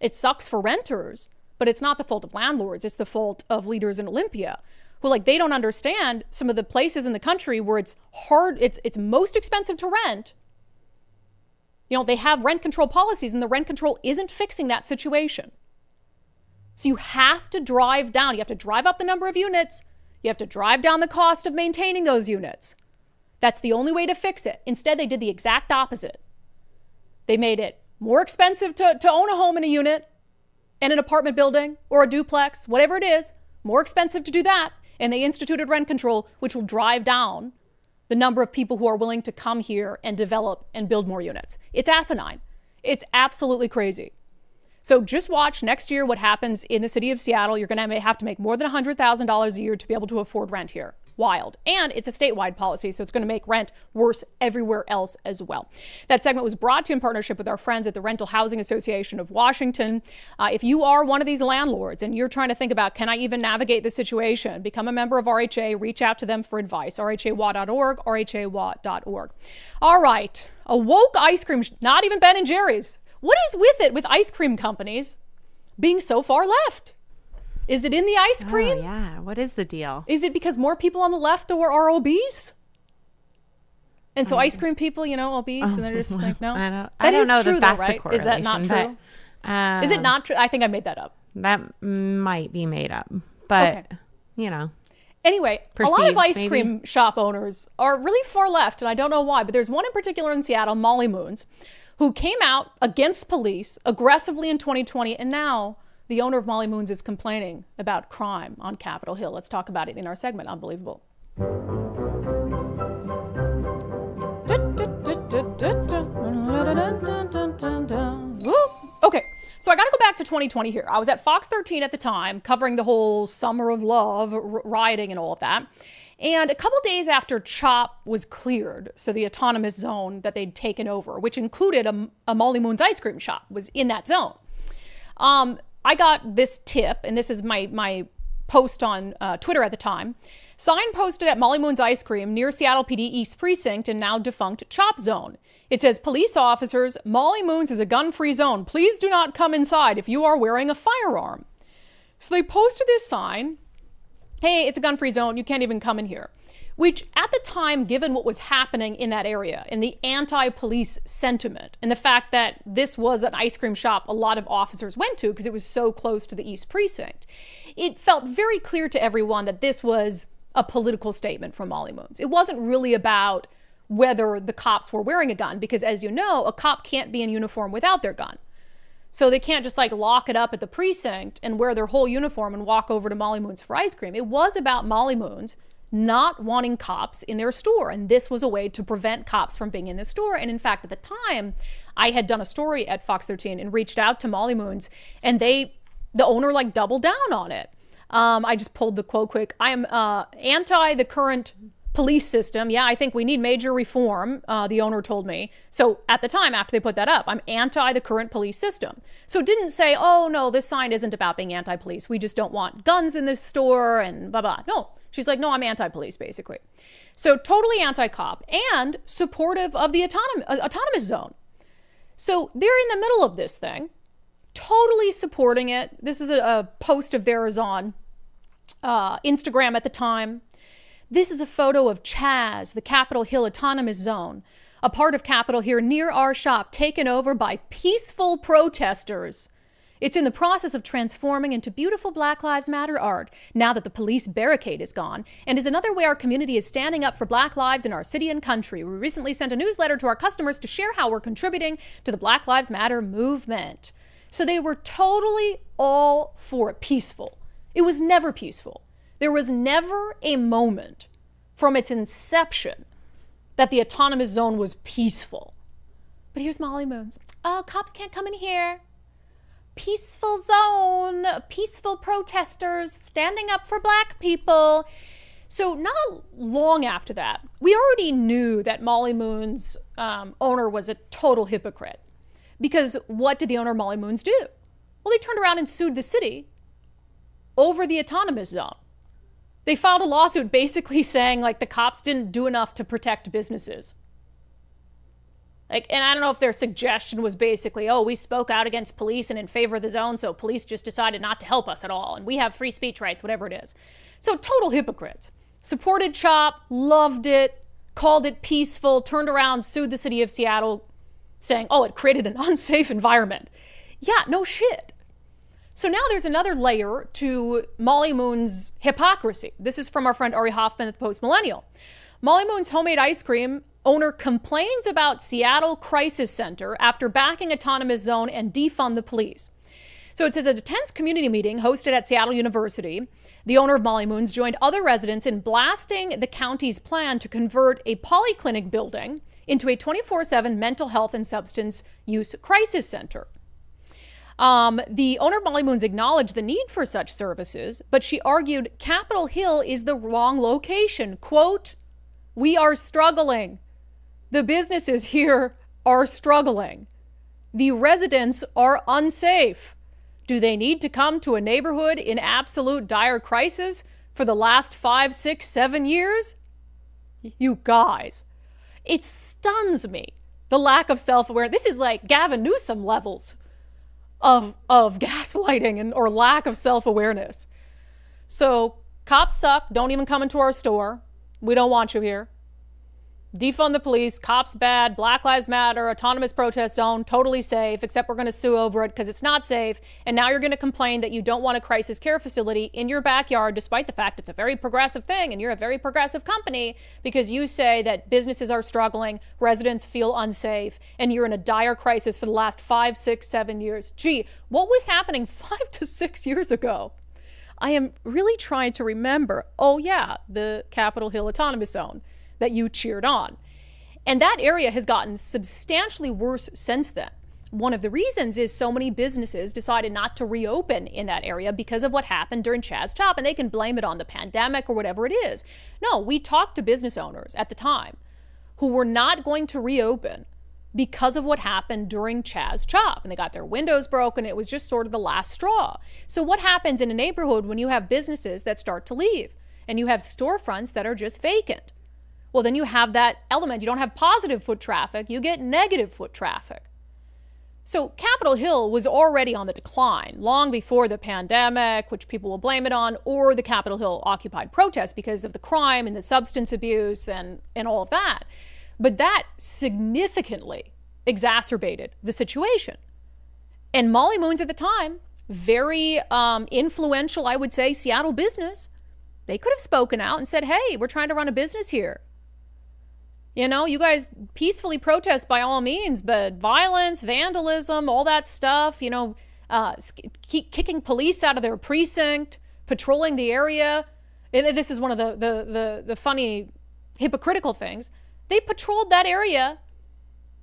It sucks for renters, but it's not the fault of landlords. It's the fault of leaders in Olympia who they don't understand some of the places in the country where it's hard, it's most expensive to rent. You know, they have rent control policies and the rent control isn't fixing that situation. So you have to drive down. You have to drive up the number of units. You have to drive down the cost of maintaining those units. That's the only way to fix it. Instead, they did the exact opposite. They made it more expensive to own a home in a unit, in an apartment building or a duplex, whatever it is, more expensive to do that. And they instituted rent control, which will drive down the number of people who are willing to come here and develop and build more units. It's asinine. It's absolutely crazy. So just watch next year what happens in the city of Seattle. You're going to have to make more than $100,000 a year to be able to afford rent here. Wild. And it's a statewide policy, so it's going to make rent worse everywhere else as well. That segment was brought to you in partnership with our friends at the Rental Housing Association of Washington. If you are one of these landlords and you're trying to think about, can I even navigate this situation, become a member of RHA, reach out to them for advice. rhawa.org, rhawa.org. All right. A woke ice cream, not even Ben & Jerry's. What is with it with ice cream companies being so far left? Is it in the ice cream? Oh, yeah. What is the deal? Is it because more people on the left are obese? And so ice cream people, obese, and they're just like, no. I don't know that that's though, right? the Is that not true? But, is it not true? I think I made that up. That might be made up, but Anyway, a lot of ice maybe. cream shop owners are really far left, and I don't know why, but there's one in particular in Seattle, Molly Moons, who came out against police aggressively in 2020, and now the owner of Molly Moons is complaining about crime on Capitol Hill. Let's talk about it in our segment, Unbelievable. Okay, so I got to go back to 2020 here. I was at Fox 13 at the time, covering the whole Summer of Love, rioting and all of that. And a couple days after CHOP was cleared, so the autonomous zone that they'd taken over, which included a Molly Moons ice cream shop, was in that zone. I got this tip, and this is my post on Twitter at the time. Sign posted at Molly Moons Ice Cream near Seattle PD East Precinct and now defunct CHOP zone. It says, police officers, Molly Moons is a gun-free zone. Please do not come inside if you are wearing a firearm. So they posted this sign. Hey, it's a gun-free zone. You can't even come in here. Which at the time, given what was happening in that area and the anti-police sentiment and the fact that this was an ice cream shop a lot of officers went to because it was so close to the East Precinct, it felt very clear to everyone that this was a political statement from Molly Moons. It wasn't really about whether the cops were wearing a gun because, as you know, a cop can't be in uniform without their gun. So they can't just lock it up at the precinct and wear their whole uniform and walk over to Molly Moons for ice cream. It was about Molly Moons not wanting cops in their store. And this was a way to prevent cops from being in the store. And in fact, at the time, I had done a story at Fox 13 and reached out to Molly Moons, and the owner like doubled down on it. I just pulled the quote quick. I am anti the current police system. Yeah, I think we need major reform, the owner told me. So at the time, after they put that up, I'm anti the current police system. So it didn't say, oh no, this sign isn't about being anti-police. We just don't want guns in the store and blah, blah. No, she's like, no, I'm anti-police, basically. So totally anti-cop and supportive of the autonomous zone. So they're in the middle of this thing, totally supporting it. This is a post of theirs on Instagram at the time. This is a photo of Chaz, the Capitol Hill Autonomous Zone, a part of Capitol here near our shop, taken over by peaceful protesters. It's in the process of transforming into beautiful Black Lives Matter art now that the police barricade is gone, and is another way our community is standing up for Black lives in our city and country. We recently sent a newsletter to our customers to share how we're contributing to the Black Lives Matter movement. So they were totally all for it. Peaceful. It was never peaceful. There was never a moment from its inception that the autonomous zone was peaceful. But here's Molly Moons. Oh, cops can't come in here. Peaceful zone, peaceful protesters standing up for Black people. So not long after that, we already knew that Molly Moons' owner was a total hypocrite. Because what did the owner of Molly Moons do? Well, they turned around and sued the city over the autonomous zone. They filed a lawsuit basically saying like the cops didn't do enough to protect businesses. Like, and I don't know if their suggestion was basically, oh, we spoke out against police and in favor of the zone, so police just decided not to help us at all, and we have free speech rights, whatever it is. So total hypocrites. Supported CHOP, loved it, called it peaceful, turned around, sued the city of Seattle, saying, oh, it created an unsafe environment. Yeah, no shit. So now there's another layer to Molly Moon's hypocrisy. This is from our friend Ari Hoffman at the Post Millennial. Molly Moon's homemade ice cream owner complains about Seattle Crisis Center after backing autonomous zone and defund the police. So it says, at a tense community meeting hosted at Seattle University, the owner of Molly Moon's joined other residents in blasting the county's plan to convert a polyclinic building into a 24/7 mental health and substance use crisis center. The owner of Molly Moons acknowledged the need for such services, but she argued Capitol Hill is the wrong location. Quote, we are struggling. The businesses here are struggling. The residents are unsafe. Do they need to come to a neighborhood in absolute dire crisis for the last 5, 6, 7 years? You guys, it stuns me, the lack of self-awareness. This is like Gavin Newsom levels of gaslighting or lack of self-awareness. So cops suck, don't even come into our store. We don't want you here. Defund the police, cops bad, Black Lives Matter, autonomous protest zone, totally safe, except we're going to sue over it because it's not safe. And now you're going to complain that you don't want a crisis care facility in your backyard, despite the fact it's a very progressive thing and you're a very progressive company, because you say that businesses are struggling, residents feel unsafe, and you're in a dire crisis for the last 5, 6, 7 years. Gee, what was happening 5 to 6 years ago? I am really trying to remember. Oh yeah, the Capitol Hill Autonomous Zone that you cheered on. And that area has gotten substantially worse since then. One of the reasons is so many businesses decided not to reopen in that area because of what happened during Chaz Chop, and they can blame it on the pandemic or whatever it is. No, we talked to business owners at the time who were not going to reopen because of what happened during Chaz Chop, and they got their windows broken. It was just sort of the last straw. So what happens in a neighborhood when you have businesses that start to leave and you have storefronts that are just vacant? Well, then you have that element. You don't have positive foot traffic, you get negative foot traffic. So Capitol Hill was already on the decline long before the pandemic, which people will blame it on, or the Capitol Hill Occupy protests because of the crime and the substance abuse and all of that. But that significantly exacerbated the situation. And Molly Moons at the time, very influential, I would say, Seattle business, they could have spoken out and said, hey, we're trying to run a business here. You know, you guys peacefully protest by all means, but violence, vandalism, all that stuff, you know, kicking police out of their precinct, patrolling the area, and this is one of the funny hypocritical things, they patrolled that area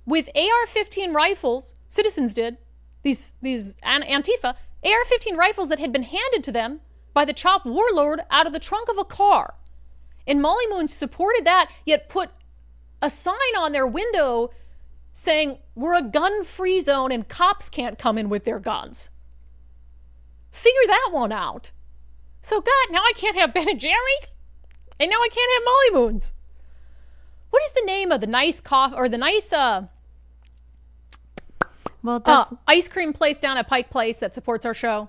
with AR-15 rifles. Citizens did. These Antifa AR-15 rifles that had been handed to them by the CHOP warlord out of the trunk of a car. And Molly Moon supported that, yet put a sign on their window saying, we're a gun-free zone and cops can't come in with their guns. Figure that one out. So, God, now I can't have Ben & Jerry's? And now I can't have Molly Moons. What is the name of the nice coffee, or the nice ice cream place down at Pike Place that supports our show?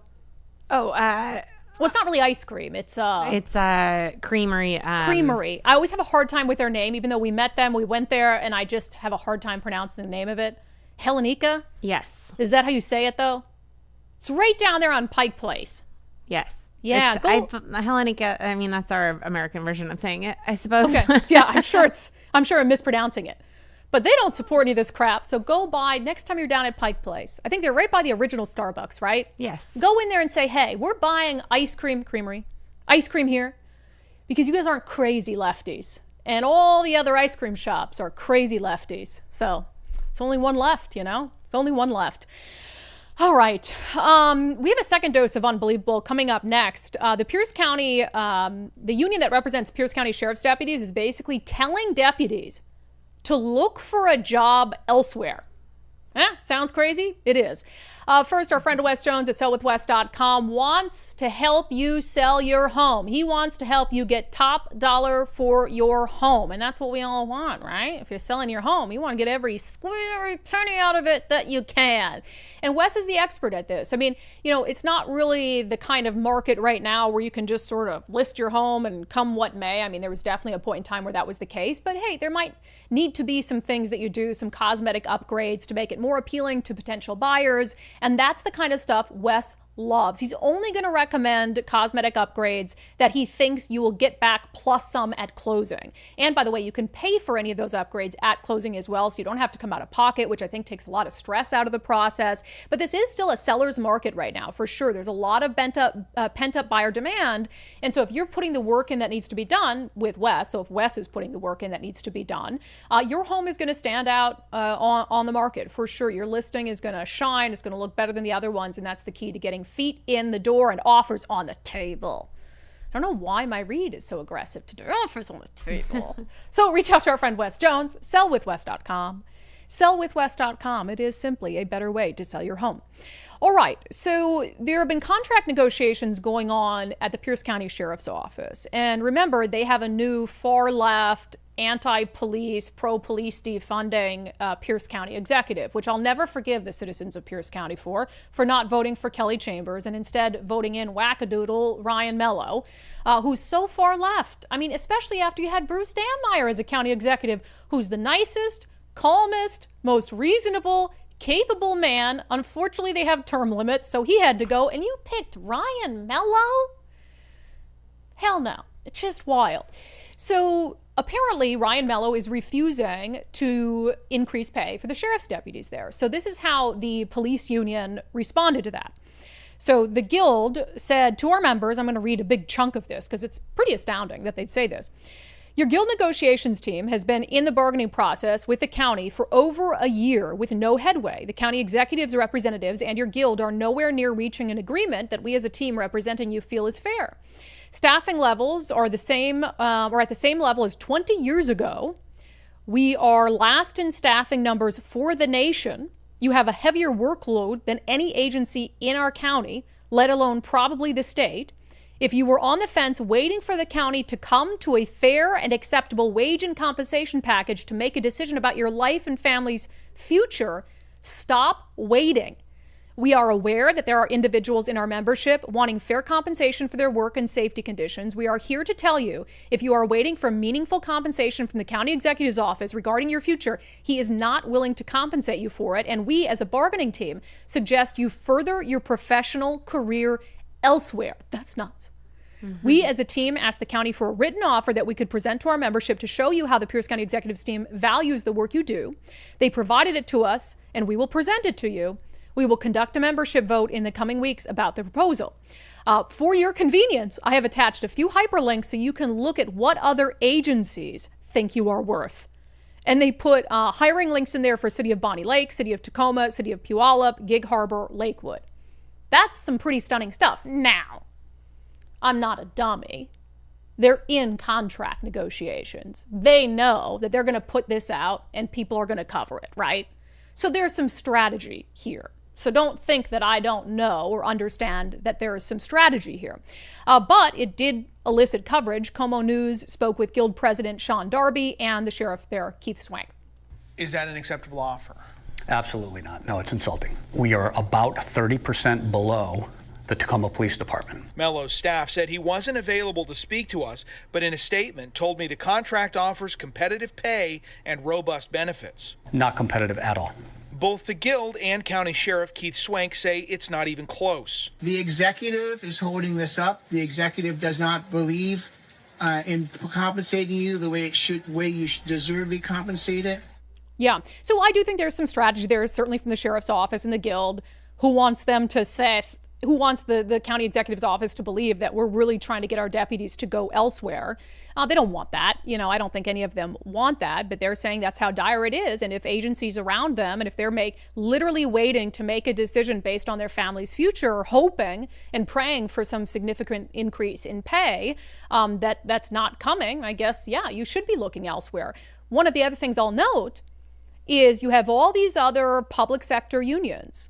Well, it's not really ice cream. It's creamery. Creamery. I always have a hard time with their name, even though we met them, we went there, and I just have a hard time pronouncing the name of it. Helenica? Yes. Is that how you say it, though? It's right down there on Pike Place. Yes. Yeah. Helenica, I mean, that's our American version of saying it, I suppose. Okay. Yeah, I'm sure I'm mispronouncing it. But they don't support any of this crap, so go by next time you're down at Pike Place. I think they're right by the original Starbucks, right? Yes. Go in there and say, hey, we're buying ice cream here, because you guys aren't crazy lefties. And all the other ice cream shops are crazy lefties. So it's only one left, It's only one left. All right. We have a second dose of Unbelievable coming up next. The Pierce County, the union that represents Pierce County Sheriff's deputies is basically telling deputies to look for a job elsewhere. Sounds crazy? It is. First, our friend Wes Jones at sellwithwes.com wants to help you sell your home. He wants to help you get top dollar for your home. And that's what we all want, right? If you're selling your home, you want to get every penny out of it that you can. And Wes is the expert at this. I mean, it's not really the kind of market right now where you can just sort of list your home and come what may. I mean, there was definitely a point in time where that was the case. But hey, there might need to be some things that you do, some cosmetic upgrades to make it more appealing to potential buyers. And that's the kind of stuff Wes loves. He's only going to recommend cosmetic upgrades that he thinks you will get back plus some at closing. And by the way, you can pay for any of those upgrades at closing as well, so you don't have to come out of pocket, which I think takes a lot of stress out of the process. But this is still a seller's market right now, for sure. There's a lot of pent-up buyer demand. And so if you're putting the work in that needs to be done with Wes, so if Wes is putting the work in that needs to be done, your home is going to stand out on the market, for sure. Your listing is going to shine. It's going to look better than the other ones, and that's the key to getting feet in the door and offers on the table. I don't know why my read is so aggressive today. Offers on the table. So reach out to our friend Wes Jones, sellwithwes.com. Sellwithwes.com. It is simply a better way to sell your home. All right, so there have been contract negotiations going on at the Pierce County Sheriff's Office. And remember, they have a new far-left, anti-police, pro-police defunding Pierce County executive, which I'll never forgive the citizens of Pierce County for not voting for Kelly Chambers and instead voting in wackadoodle Ryan Mello, who's so far left. I mean, especially after you had Bruce Danmeyer as a county executive, who's the nicest, calmest, most reasonable, capable man. Unfortunately, they have term limits, so he had to go, and you picked Ryan Mello? Hell no. It's just wild. So apparently, Ryan Mello is refusing to increase pay for the sheriff's deputies there. So this is how the police union responded to that. So the Guild said to our members, I'm going to read a big chunk of this because it's pretty astounding that they'd say this. Your Guild negotiations team has been in the bargaining process with the county for over a year with no headway. The county executives, representatives, and your Guild are nowhere near reaching an agreement that we as a team representing you feel is fair. Staffing levels are the same, or at the same level as 20 years ago. We are last in staffing numbers for the nation. You have a heavier workload than any agency in our county, let alone probably the state. If you were on the fence waiting for the county to come to a fair and acceptable wage and compensation package to make a decision about your life and family's future, stop waiting. We are aware that there are individuals in our membership wanting fair compensation for their work and safety conditions. We are here to tell you, if you are waiting for meaningful compensation from the county executive's office regarding your future, he is not willing to compensate you for it. And we, as a bargaining team, suggest you further your professional career elsewhere. That's nuts. Mm-hmm. We, as a team, asked the county for a written offer that we could present to our membership to show you how the Pierce County Executives team values the work you do. They provided it to us, and we will present it to you. We will conduct a membership vote in the coming weeks about the proposal. For your convenience, I have attached a few hyperlinks so you can look at what other agencies think you are worth. And they put hiring links in there for City of Bonnie Lake, City of Tacoma, City of Puyallup, Gig Harbor, Lakewood. That's some pretty stunning stuff. Now, I'm not a dummy. They're in contract negotiations. They know that they're going to put this out and people are going to cover it, right? So there's some strategy here. So don't think that I don't know or understand that there is some strategy here. But it did elicit coverage. Como News spoke with Guild President Sean Darby and the sheriff there, Keith Swank. Is that an acceptable offer? Absolutely not. No, it's insulting. We are about 30% below the Tacoma Police Department. Mello's staff said he wasn't available to speak to us, but in a statement told me the contract offers competitive pay and robust benefits. Not competitive at all. Both the Guild and County Sheriff Keith Swank say it's not even close. The executive is holding this up. The executive does not believe in compensating you the way you deserve to be compensated. Yeah, so I do think there's some strategy there, certainly from the sheriff's office and the Guild, who wants them to say, who wants the county executive's office to believe that we're really trying to get our deputies to go elsewhere. They don't want that. I don't think any of them want that, but they're saying that's how dire it is. And if agencies around them, and if they're literally waiting to make a decision based on their family's future, hoping and praying for some significant increase in pay, that's not coming, I guess, yeah, you should be looking elsewhere. One of the other things I'll note is you have all these other public sector unions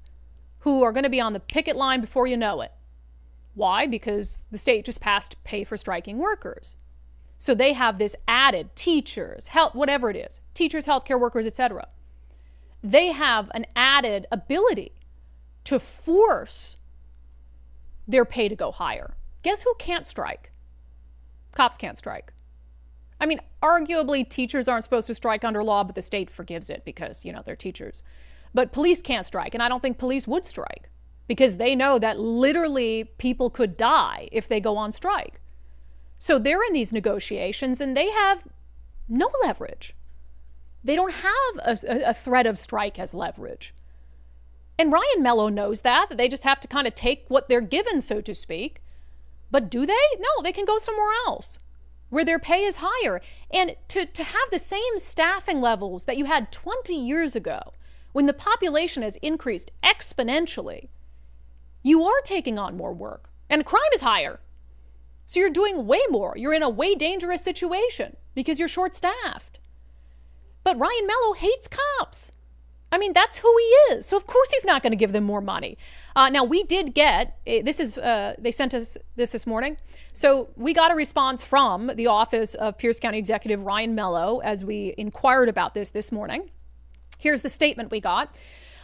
who are going to be on the picket line before you know it. Why? Because the state just passed pay for striking workers. So they have this added teachers, health, whatever it is, teachers, healthcare workers, etc. They have an added ability to force their pay to go higher. Guess who can't strike? Cops can't strike. I mean, arguably teachers aren't supposed to strike under law, but the state forgives it because, they're teachers. But police can't strike, and I don't think police would strike because they know that literally people could die if they go on strike. So they're in these negotiations and they have no leverage. They don't have a threat of strike as leverage. And Ryan Mello knows that they just have to kind of take what they're given, so to speak. But do they? No, they can go somewhere else where their pay is higher. And to have the same staffing levels that you had 20 years ago, when the population has increased exponentially, you are taking on more work and crime is higher. So you're doing way more. You're in a way dangerous situation because you're short-staffed. But Ryan Mello hates cops. I mean, that's who he is. So of course he's not going to give them more money. Now we did get, they sent us this morning. So we got a response from the office of Pierce County Executive Ryan Mello as we inquired about this morning. Here's the statement we got.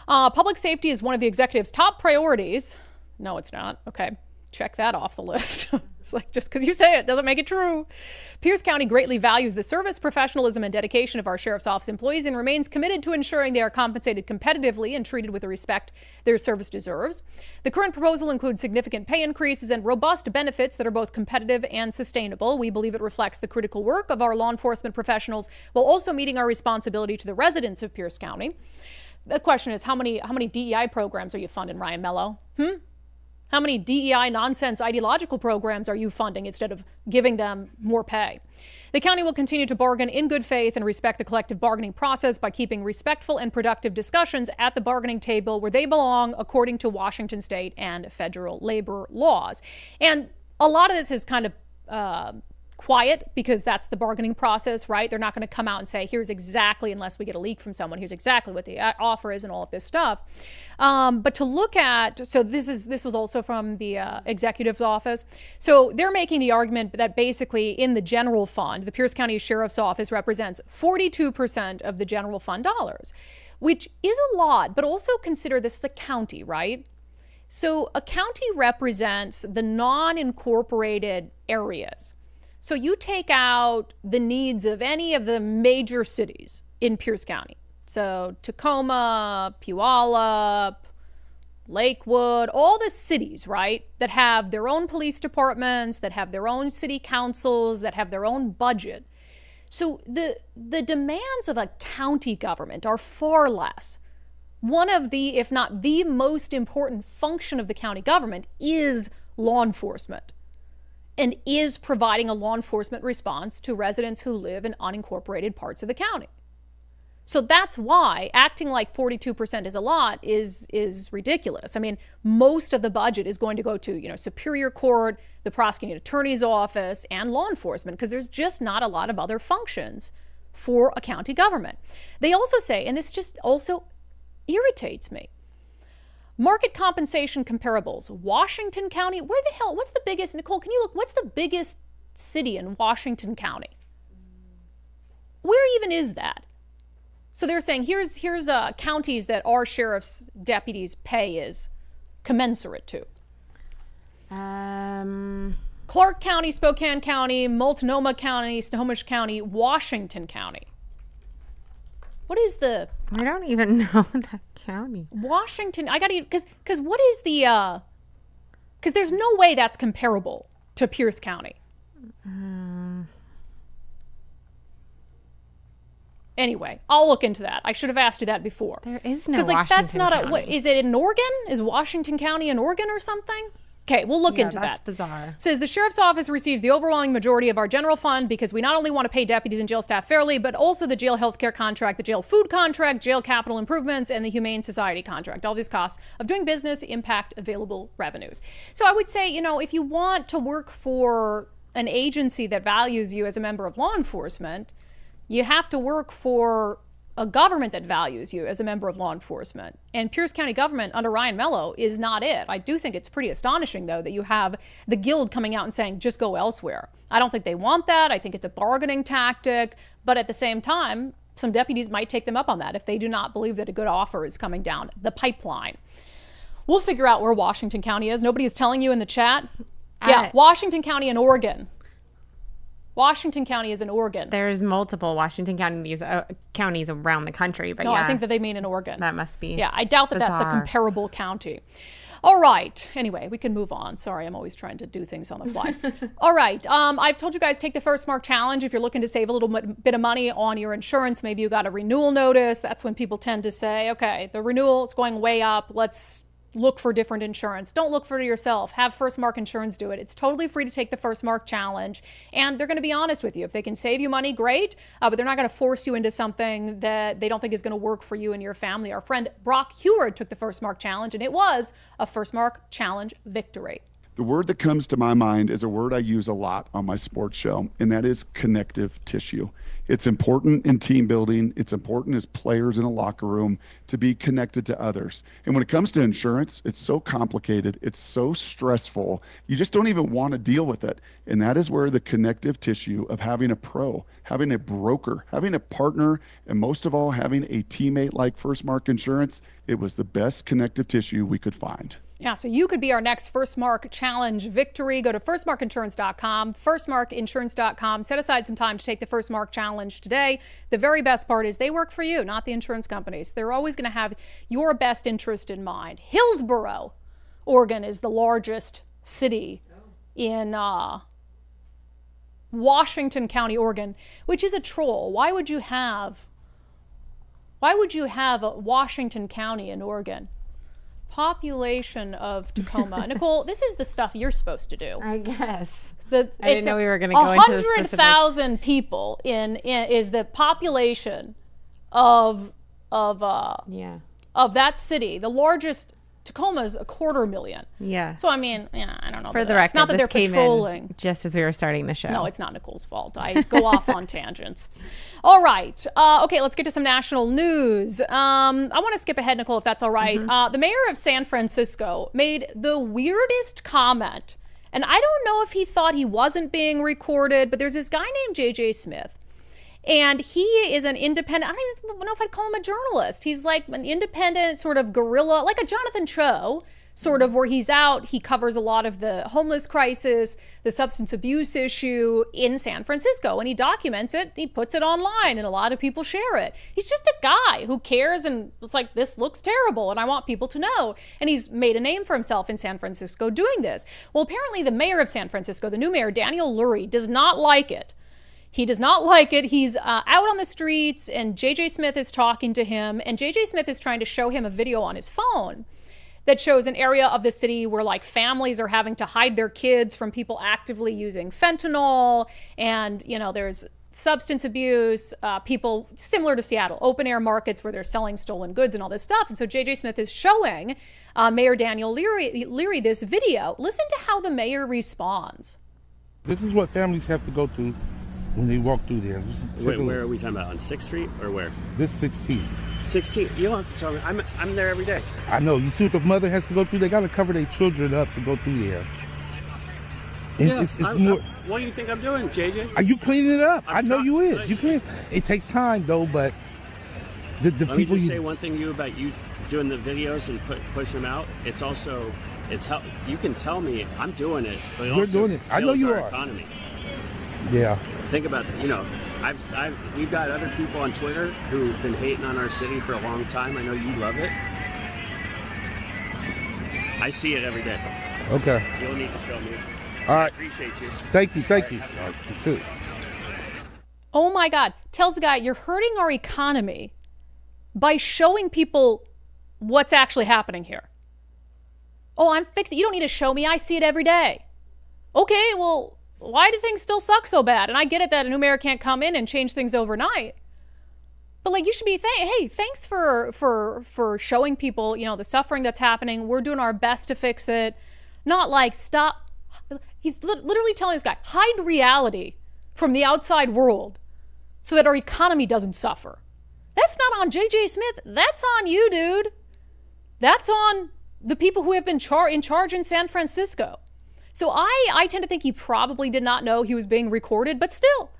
Public safety is one of the executive's top priorities. No, it's not. Okay. Check that off the list. It's like, just because you say it doesn't make it true. Pierce County greatly values the service, professionalism, and dedication of our Sheriff's Office employees and remains committed to ensuring they are compensated competitively and treated with the respect their service deserves. The current proposal includes significant pay increases and robust benefits that are both competitive and sustainable. We believe it reflects the critical work of our law enforcement professionals while also meeting our responsibility to the residents of Pierce County. The question is, how many DEI programs are you funding, Ryan Mello? How many DEI nonsense ideological programs are you funding instead of giving them more pay? The county will continue to bargain in good faith and respect the collective bargaining process by keeping respectful and productive discussions at the bargaining table where they belong according to Washington state and federal labor laws. And a lot of this is kind of quiet because that's the bargaining process, right? They're not going to come out and say, here's exactly, unless we get a leak from someone, here's exactly what the offer is and all of this stuff. But to look at, so this was also from the executive's office. So they're making the argument that basically in the general fund, the Pierce County Sheriff's Office represents 42% of the general fund dollars, which is a lot, but also consider this is a county, right? So a county represents the non-incorporated areas. So you take out the needs of any of the major cities in Pierce County. So Tacoma, Puyallup, Lakewood, all the cities, right, that have their own police departments, that have their own city councils, that have their own budget. So the demands of a county government are far less. One of the, if not the most important function of the county government is law enforcement and is providing a law enforcement response to residents who live in unincorporated parts of the county. So that's why acting like 42% is a lot is ridiculous. I mean, most of the budget is going to go to, Superior Court, the prosecuting attorney's office, and law enforcement, because there's just not a lot of other functions for a county government. They also say, and this just also irritates me, market compensation comparables. Washington County, what's the biggest, Nicole, can you look, what's the biggest city in Washington County? Where even is that? So they're saying here's counties that our sheriff's deputies' pay is commensurate to. Clark County, Spokane County, Multnomah County, Snohomish County, Washington County. What is the... I don't even know that county. Washington, I gotta... Because what is the... Because there's no way that's comparable to Pierce County. Anyway, I'll look into that. I should have asked you that before. There is no Washington that's not County. What, is it in Oregon? Is Washington County in Oregon or something? Okay, we'll look into that. That's bizarre. It says the sheriff's office receives the overwhelming majority of our general fund because we not only want to pay deputies and jail staff fairly, but also the jail healthcare contract, the jail food contract, jail capital improvements, and the Humane Society contract. All these costs of doing business impact available revenues. So I would say, if you want to work for an agency that values you as a member of law enforcement, you have to work for a government that values you as a member of law enforcement. And Pierce County government under Ryan Mello is not it. I do think it's pretty astonishing, though, that you have the Guild coming out and saying, just go elsewhere. I don't think they want that. I think it's a bargaining tactic. But at the same time, some deputies might take them up on that if they do not believe that a good offer is coming down the pipeline. We'll figure out where Washington County is. Nobody is telling you in the chat. Yeah, Washington County in Oregon. Washington County is in Oregon. There's multiple Washington counties around the country, but no, I think that they mean in Oregon. That must be. Yeah, I doubt that that's a comparable county. All right. Anyway, we can move on. Sorry, I'm always trying to do things on the fly. All right. I've told you guys, take the First Mark Challenge. If you're looking to save a little bit of money on your insurance, maybe you got a renewal notice. That's when people tend to say, okay, the renewal, it's going way up. Let's look for different insurance. Don't look for it yourself. Have First Mark Insurance do it. It's totally free to take the First Mark Challenge. And they're going to be honest with you. If they can save you money, great. But they're not going to force you into something that they don't think is going to work for you and your family. Our friend Brock Heward took the First Mark Challenge, and it was a First Mark Challenge victory. The word that comes to my mind is a word I use a lot on my sports show, and that is connective tissue. It's important in team building. It's important as players in a locker room to be connected to others. And when it comes to insurance, it's so complicated. It's so stressful. You just don't even want to deal with it. And that is where the connective tissue of having a pro, having a broker, having a partner, and most of all, having a teammate like First Mark Insurance, it was the best connective tissue we could find. Yeah, so you could be our next First Mark Challenge victory. Go to firstmarkinsurance.com, firstmarkinsurance.com. Set aside some time to take the First Mark Challenge today. The very best part is they work for you, not the insurance companies. They're always going to have your best interest in mind. Hillsboro, Oregon is the largest city in Washington County, Oregon, which is a troll. Why would you have a Washington County in Oregon? Population of Tacoma. Nicole, this is the stuff you're supposed to do. I guess. I didn't know we were going to go into the specifics. 100,000 people is the population of that city. The largest, Tacoma is 250,000. Yeah. So I mean, I don't know. For the record, it's not that this they're patrolling. Just as we were starting the show. No, it's not Nicole's fault. I go off on tangents. All right. Okay, let's get to some national news. I want to skip ahead, Nicole, if that's all right. The mayor of San Francisco made the weirdest comment. And I don't know if he thought he wasn't being recorded, but there's this guy named J.J. Smith. And he is an independent, I don't even know if I'd call him a journalist. He's like an independent sort of guerrilla, like a Jonathan Cho, sort of, where he's out. He covers a lot of the homeless crisis, the substance abuse issue in San Francisco, and he documents it. He puts it online, and a lot of people share it. He's just a guy who cares, and it's like, this looks terrible, and I want people to know. And he's made a name for himself in San Francisco doing this. Well, apparently the mayor of San Francisco, the new mayor, Daniel Lurie, does not like it. He does not like it. He's out on the streets, and J.J. Smith is talking to him, and J.J. Smith is trying to show him a video on his phone that shows an area of the city where like families are having to hide their kids from people actively using fentanyl. And, you know, there's substance abuse, people similar to Seattle, open air markets where they're selling stolen goods and all this stuff. And so JJ Smith is showing Mayor Daniel Leary this video. Listen to how the mayor responds. This is what families have to go through when they walk through there. Wait, where are we talking about? On 6th Street or where? This 16. 16. You don't have to tell me. I'm there every day. I know. You see what the mother has to go through? They got to cover their children up to go through there. And Yeah, it's more. What do you think I'm doing, JJ? Are you cleaning it up? I know trying- you is. You can. It takes time though, but the Let me people just you. say one thing to you about you doing the videos and pushing them out. It's also, you can tell me I'm doing it, but it You're also doing it. I know kills you our are. economy. Yeah. Think about it. You know, we've got other people on Twitter who've been hating on our city for a long time. I know you love it. I see it every day. Okay. You don't need to show me. All right. I appreciate you. Thank you. Thank you. All right, you too. Oh my God. Tells the guy, you're hurting our economy by showing people what's actually happening here. Oh, I'm fixing it. You don't need to show me. I see it every day. Okay, well, why do things still suck so bad? And I get it that a new mayor can't come in and change things overnight. But like, you should be hey, thanks for showing people, you know, the suffering that's happening. We're doing our best to fix it. Not like stop. He's literally telling this guy, hide reality from the outside world so that our economy doesn't suffer. That's not on JJ Smith. That's on you, dude. That's on the people who have been in charge in San Francisco. So I tend to think he probably did not know he was being recorded, but still,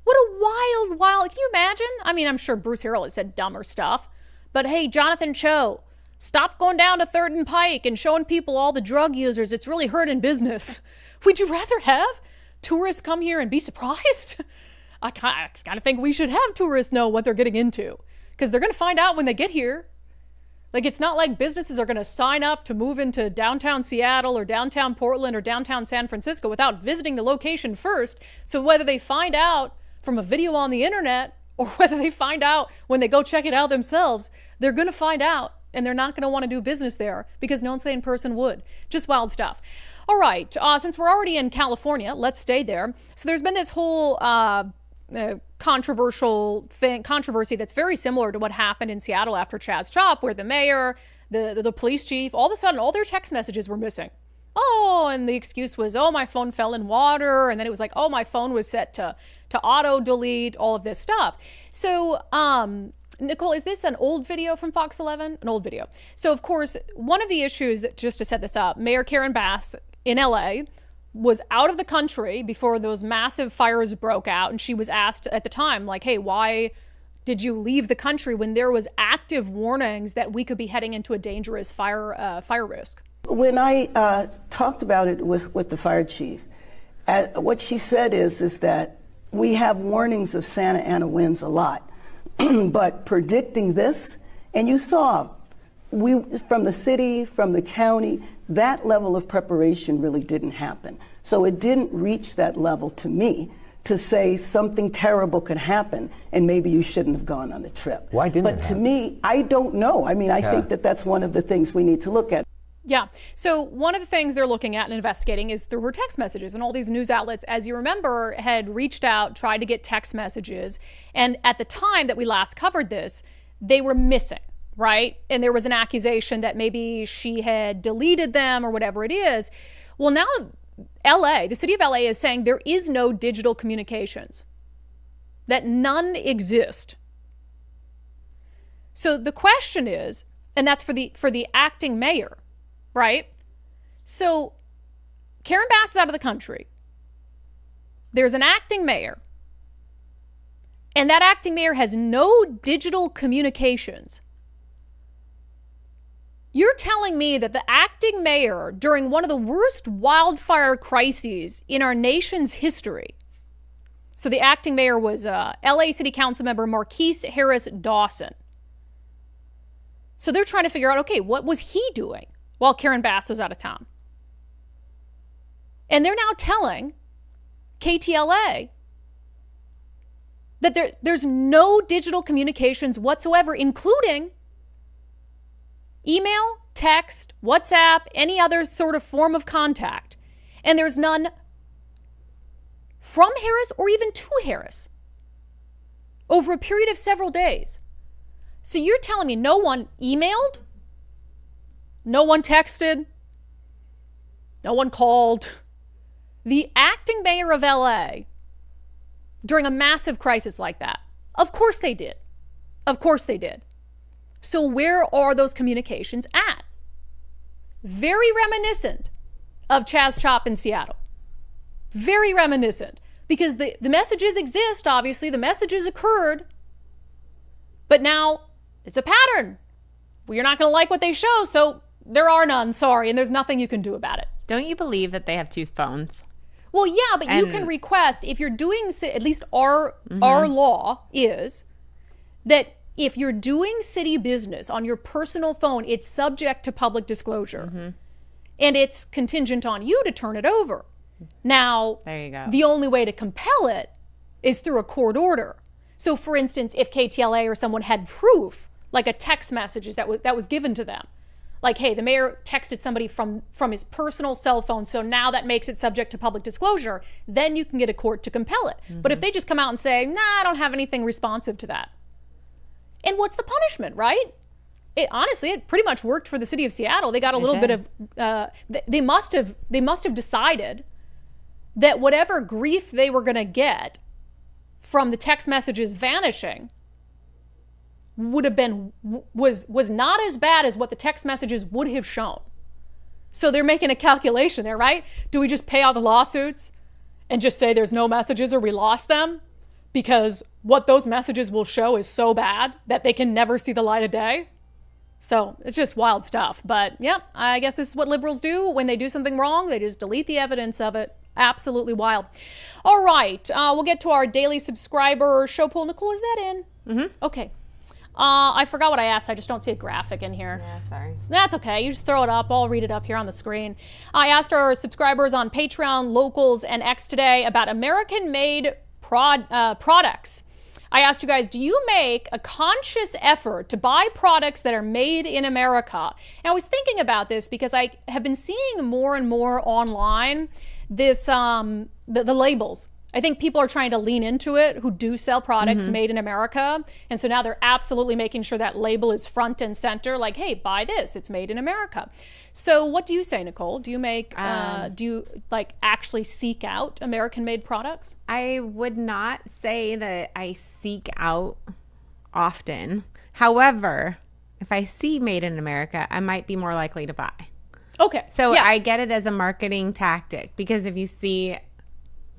what a wild, can you imagine? I mean, I'm sure Bruce Harrell has said dumber stuff, but hey, Jonathan Cho, stop going down to 3rd and Pike and showing people all the drug users. It's really hurting business. Would you rather have tourists come here and be surprised? I kind of think we should have tourists know what they're getting into, because they're going to find out when they get here. Like, it's not like businesses are going to sign up to move into downtown Seattle or downtown Portland or downtown San Francisco without visiting the location first. So whether they find out from a video on the internet or whether they find out when they go check it out themselves, they're going to find out, and they're not going to want to do business there because no sane person would. Just wild stuff. All right, since we're already in California, let's stay there. So there's been this whole controversy that's very similar to what happened in Seattle after Chaz Chop, where the mayor, the police chief, all of a sudden all their text messages were missing. Oh, and the excuse was, oh, my phone fell in water. And then it was like, oh, my phone was set to auto delete, all of this stuff. So, Nicole, is this an old video from Fox 11? An old video. So, of course, one of the issues that, just to set this up, Mayor Karen Bass in LA was out of the country before those massive fires broke out. And she was asked at the time, like, hey, why did you leave the country when there was active warnings that we could be heading into a dangerous fire risk? When I talked about it with the fire chief, what she said is that we have warnings of Santa Ana winds a lot, but predicting this, and you saw, from the city, from the county, that level of preparation really didn't happen. So it didn't reach that level to me to say something terrible could happen and maybe you shouldn't have gone on the trip. Why didn't it But to happen? me, I don't know. I mean, I think that that's one of the things we need to look at. Yeah. So one of the things they're looking at and investigating is through her text messages, and all these news outlets, as you remember, had reached out, tried to get text messages. And at the time that we last covered this, they were missing, right? And there was an accusation that maybe she had deleted them or whatever it is. Well, now LA, the city of LA, is saying there is no digital communications, that none exist. So the question is, and that's for the acting mayor, right? So Karen Bass is out of the country. There's an acting mayor. And that acting mayor has no digital communications. You're telling me that the acting mayor, during one of the worst wildfire crises in our nation's history, so the acting mayor was LA City Council member Marquise Harris Dawson. So they're trying to figure out, okay, what was he doing while Karen Bass was out of town? And they're now telling KTLA that there's no digital communications whatsoever, including email, text, WhatsApp, any other sort of form of contact. And there's none from Harris or even to Harris over a period of several days. So you're telling me no one emailed, no one texted, no one called the acting mayor of LA during a massive crisis like that? Of course they did. Of course they did. So where are those communications at? Very reminiscent of Chaz Chop in Seattle. Very reminiscent. Because the messages exist, obviously. The messages occurred. But now it's a pattern. Well, you're not going to like what they show, so there are none, sorry, and there's nothing you can do about it. Don't you believe that they have 2 phones? Well, yeah, but you can request, if you're doing, at least our law is that if you're doing city business on your personal phone, it's subject to public disclosure. And it's contingent on you to turn it over. Now, there you go. The only way to compel it is through a court order. So, for instance, if KTLA or someone had proof, like a text messages that was given to them, like, hey, the mayor texted somebody from his personal cell phone, so now that makes it subject to public disclosure, then you can get a court to compel it. But if they just come out and say, nah, I don't have anything responsive to that. And what's the punishment, right? Honestly, it pretty much worked for the city of Seattle. They got a little bit of, they must have decided that whatever grief they were going to get from the text messages vanishing would have been, was not as bad as what the text messages would have shown. So they're making a calculation there, right? Do we just pay all the lawsuits and just say there's no messages or we lost them? Because what those messages will show is so bad that they can never see the light of day. So it's just wild stuff. But yeah, I guess this is what liberals do when they do something wrong. They just delete the evidence of it. Absolutely wild. All right, we'll get to our daily subscriber show poll. Nicole, is that in? Okay. I forgot what I asked. I just don't see a graphic in here. Yeah, sorry. That's okay. You just throw it up. I'll read it up here on the screen. I asked our subscribers on Patreon, Locals, and X today about American-made products. I asked you guys, do you make a conscious effort to buy products that are made in America? And I was thinking about this because I have been seeing more and more online this the labels. I think people are trying to lean into it who do sell products made in America. And so now they're absolutely making sure that label is front and center, like, hey, buy this, it's made in America. So what do you say, Nicole? Do you make, do you like actually seek out American-made products? I would not say that I seek out often. However, if I see made in America, I might be more likely to buy. Okay. So yeah. I get it as a marketing tactic because if you see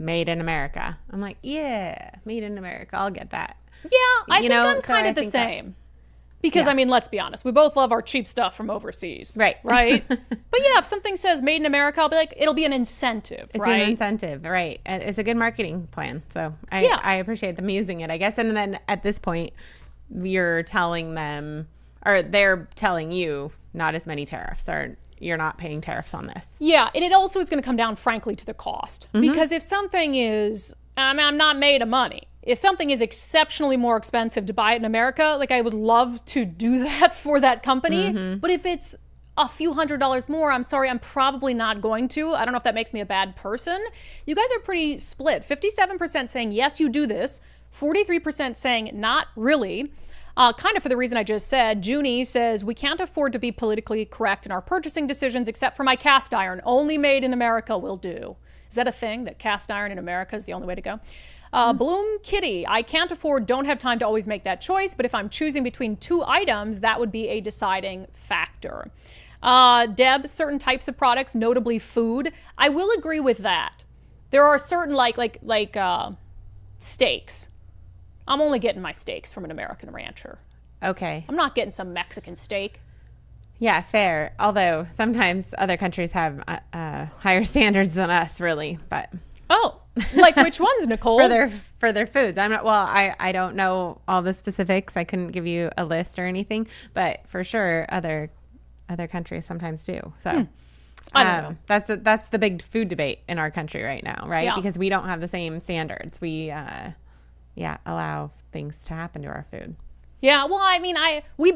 made in America, I'm like, yeah, made in America, I'll get that. Yeah, I think I'm kind of the same. Because, I mean, let's be honest, we both love our cheap stuff from overseas. Right? But yeah, if something says made in America, I'll be like, it'll be an incentive, It's an incentive, right. It's a good marketing plan. So I appreciate them using it, I guess. And then at this point, you're telling them, or they're telling you, not as many tariffs, or you're not paying tariffs on this. Yeah, and it also is going to come down, frankly, to the cost. Because if something is, I'm not made of money. If something is exceptionally more expensive to buy it in America, like I would love to do that for that company. But if it's a few $100s more, I'm sorry, I'm probably not going to. I don't know if that makes me a bad person. You guys are pretty split. 57% saying, yes, you do this. 43% saying, not really. Kind of for the reason I just said. Junie says, we can't afford to be politically correct in our purchasing decisions except for my cast iron. Only made in America will do. Is that a thing, that cast iron in America is the only way to go? Bloom Kitty, I can't afford, don't have time to always make that choice, but if I'm choosing between 2 items, that would be a deciding factor. Deb, certain types of products, notably food. I will agree with that. There are certain like steaks. I'm only getting my steaks from an American rancher. Okay. I'm not getting some Mexican steak. Yeah, fair. Although sometimes other countries have higher standards than us, really. But like which ones, Nicole? for their foods. I'm not. Well, I don't know all the specifics. I couldn't give you a list or anything. But for sure, other countries sometimes do. So. I don't know. That's the big food debate in our country right now, right? Yeah. Because we don't have the same standards. We allow things to happen to our food. Yeah, well, I mean, we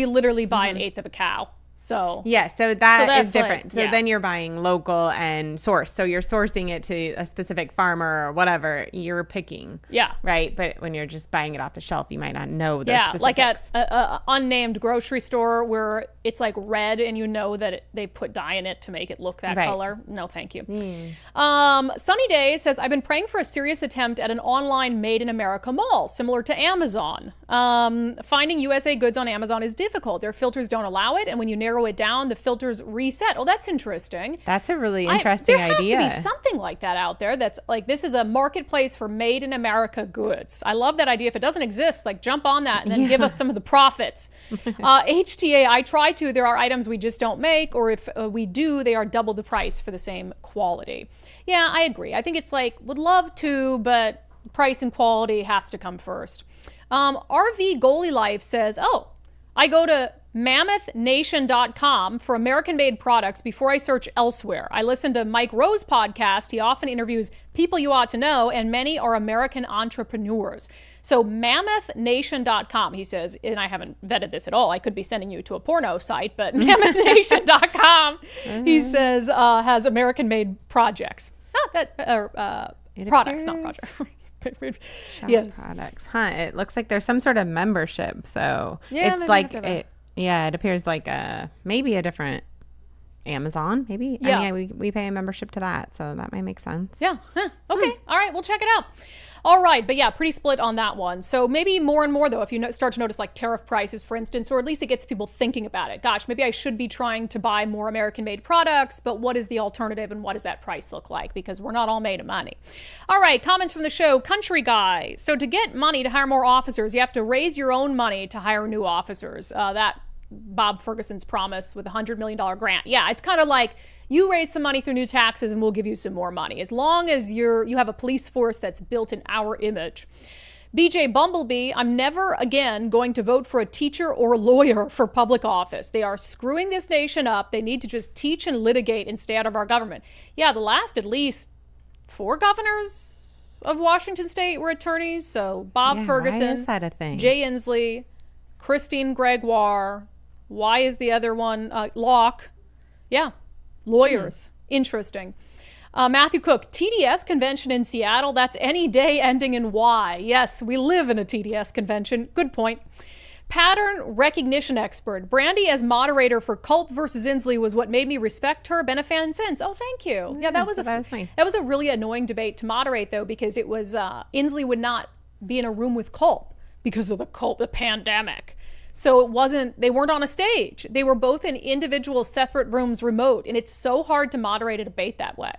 literally buy an eighth of a cow So yeah, so that is different. Like, so then you're buying local and source. So you're sourcing it to a specific farmer or whatever you're picking. Yeah. Right. But when you're just buying it off the shelf, you might not know the specifics. Like at a unnamed grocery store where it's like red and you know that they put dye in it to make it look that color. No, thank you. Sunny Day says, I've been praying for a serious attempt at an online Made in America mall, similar to Amazon. Finding USA goods on Amazon is difficult. Their filters don't allow it. And when you narrow it down, the filters reset. Oh, that's interesting. That's a really interesting idea. There has to be something like that out there that's like, this is a marketplace for Made in America goods. I love that idea. If it doesn't exist, like jump on that and then give us some of the profits. HTA, I try to. There are items we just don't make, or if we do, they are double the price for the same quality. Yeah, I agree. I think it's like, would love to, but price and quality has to come first. RV Goalie Life says, I go to MammothNation.com for American-made products before I search elsewhere. I listen to Mike Rowe's podcast. He often interviews people you ought to know, and many are American entrepreneurs. So MammothNation.com, he says, and I haven't vetted this at all. I could be sending you to a porno site, but MammothNation.com, he says, has American-made projects. Products, not projects. Yes. Products. It looks like there's some sort of membership. So it's like it appears like maybe a different Amazon. Maybe. Yeah. I mean, we pay a membership to that, so that might make sense. Yeah. Okay. All right. We'll check it out. All right. But yeah, pretty split on that one. So maybe more and more, though, if you start to notice like tariff prices, for instance, or at least it gets people thinking about it. Gosh, maybe I should be trying to buy more American-made products, but what is the alternative and what does that price look like? Because we're not all made of money. All right. Comments from the show. Country Guy. So to get money to hire more officers, you have to raise your own money to hire new officers. That Bob Ferguson's promise with a $100 million grant. Yeah, it's kind of like you raise some money through new taxes and we'll give you some more money. As long as you have a police force that's built in our image. BJ Bumblebee, I'm never again going to vote for a teacher or a lawyer for public office. They are screwing this nation up. They need to just teach and litigate and stay out of our government. Yeah, the last at least 4 governors of Washington State were attorneys. So Bob Ferguson, why is that a thing? Jay Inslee, Christine Gregoire. Why is the other one Locke? Yeah, lawyers. Interesting. Matthew Cook, TDS convention in Seattle. That's any day ending in Y. Yes, we live in a TDS convention. Good point. Pattern recognition expert. Brandi as moderator for Culp versus Inslee was what made me respect her. Been a fan since. Oh, thank you. Yeah, that was a really annoying debate to moderate though, because it was Inslee would not be in a room with Culp because of the pandemic. So they weren't on a stage. They were both in individual separate rooms remote. And it's so hard to moderate a debate that way.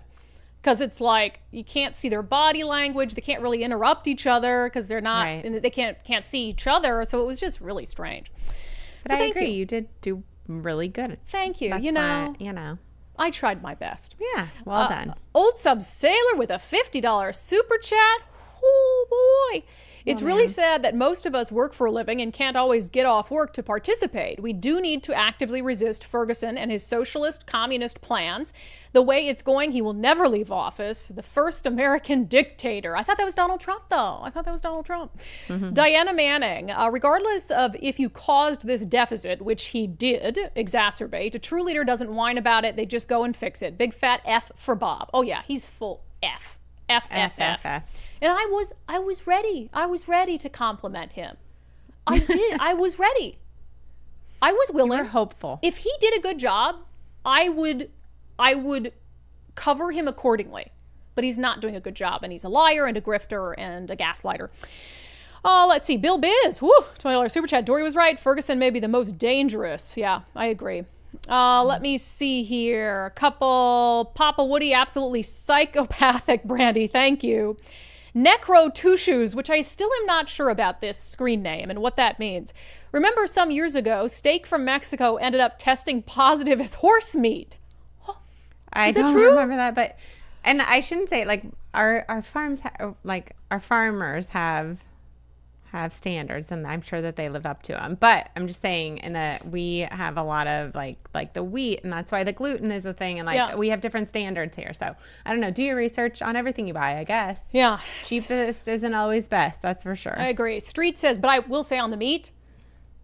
Because it's like, you can't see their body language. They can't really interrupt each other because they're not, and they can't see each other. So it was just really strange. But I agree. You did do really good. Thank you. That's I tried my best. Yeah. Well done. Old Sub Sailor with a $50 super chat. Oh boy. It's really sad that most of us work for a living and can't always get off work to participate. We do need to actively resist Ferguson and his socialist communist plans. The way it's going, he will never leave office. The first American dictator. I thought that was Donald Trump, though. Diana Manning, regardless of if you caused this deficit, which he did exacerbate, a true leader doesn't whine about it. They just go and fix it. Big fat F for Bob. Oh, yeah, he's full F. F. And I was ready. I was ready to compliment him. I did. I was ready. I was willing. You were hopeful. If he did a good job, I would cover him accordingly. But he's not doing a good job, and he's a liar and a grifter and a gaslighter. Oh, let's see. Bill Biz, $20 super chat. Dory was right. Ferguson may be the most dangerous. Yeah, I agree. Let me see here. A couple. Papa Woody, absolutely psychopathic. Brandi, thank you. Necro Two Shoes, which I still am not sure about this screen name and what that means. Remember some years ago, steak from Mexico ended up testing positive as horse meat. I don't remember that, and I shouldn't say like our farms, our farmers have standards, and I'm sure that they live up to them. But I'm just saying, we have a lot of like the wheat, and that's why the gluten is a thing, and we have different standards here. So I don't know. Do your research on everything you buy, I guess. Yeah. Cheapest isn't always best. That's for sure. I agree. Street says, but I will say on the meat,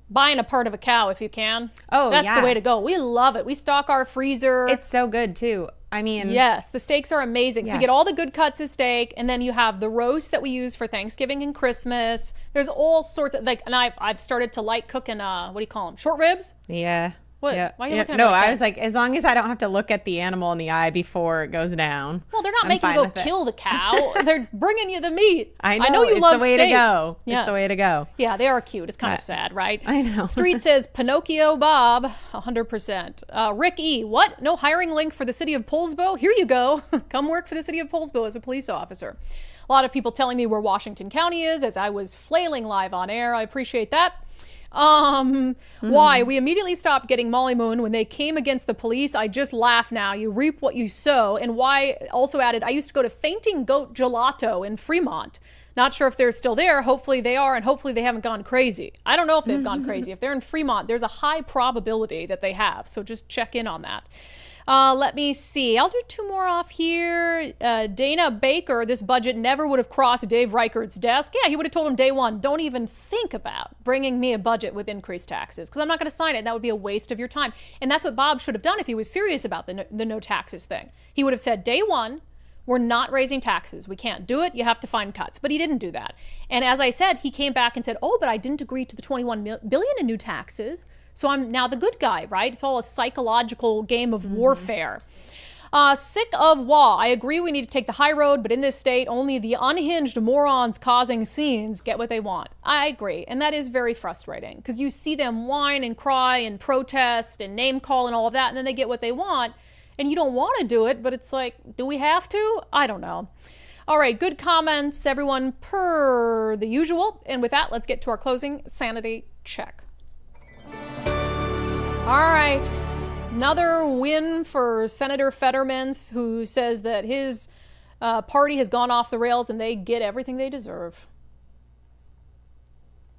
buying a part of a cow if you can. Oh, that's yeah. the way to go. We love it. We stock our freezer. It's so good too. I mean, yes, the steaks are amazing. So we Yes. get all the good cuts of steak, and then you have the roast that we use for Thanksgiving and Christmas. There's all sorts of and I've started to like cooking. What do you call them? Short ribs. Yeah. What? Yeah. Why are you Yeah. looking at No, me like I that? was like, as long as I don't have to look at the animal in the eye before it goes down. Well, they're not I'm making you fine go with it. kill the cow. They're bringing you the meat. I know, you it's love the way steak. to go. Yes. It's the way to go. Yeah, they are cute. It's kind of sad, right? I know. Street says Pinocchio Bob, 100%. Rick E, what? No hiring link for the city of Poulsbo? Here you go. Come work for the city of Poulsbo as a police officer. A lot of people telling me where Washington County is as I was flailing live on air. I appreciate that. Why? We immediately stopped getting Molly Moon when they came against the police. I just laugh now. You reap what you sow. And why also added, I used to go to Fainting Goat Gelato in Fremont. Not sure if they're still there. Hopefully they are, and hopefully they haven't gone crazy. I don't know if they've gone crazy. If they're in Fremont, there's a high probability that they have. So just check in on that. Let me see. I'll do two more off here. Dana Baker, this budget never would have crossed Dave Reichert's desk. Yeah, he would have told him day one, don't even think about bringing me a budget with increased taxes because I'm not going to sign it. That would be a waste of your time. And that's what Bob should have done if he was serious about the no taxes thing. He would have said, day one, we're not raising taxes. We can't do it. You have to find cuts. But he didn't do that. And as I said, he came back and said, oh, but I didn't agree to the $21 billion in new taxes. So I'm now the good guy, right? It's all a psychological game of warfare. Sick of Wah. I agree we need to take the high road, but in this state, only the unhinged morons causing scenes get what they want. I agree. And that is very frustrating because you see them whine and cry and protest and name call and all of that, and then they get what they want. And you don't want to do it, but it's like, do we have to? I don't know. All right, good comments, everyone, per the usual. And with that, let's get to our closing sanity check. All right, another win for Senator Fetterman, who says that his party has gone off the rails and they get everything they deserve.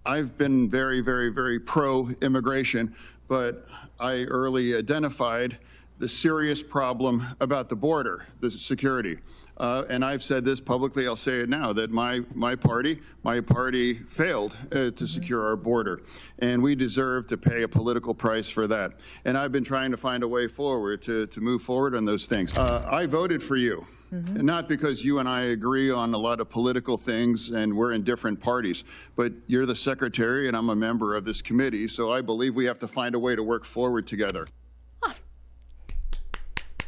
I've been very, very, very pro-immigration, but I early identified the serious problem about the border, the security. And I've said this publicly, I'll say it now, that my party failed to secure our border. And we deserve to pay a political price for that. And I've been trying to find a way forward to move forward on those things. I voted for you. Not because you and I agree on a lot of political things and we're in different parties, but you're the secretary and I'm a member of this committee, so I believe we have to find a way to work forward together.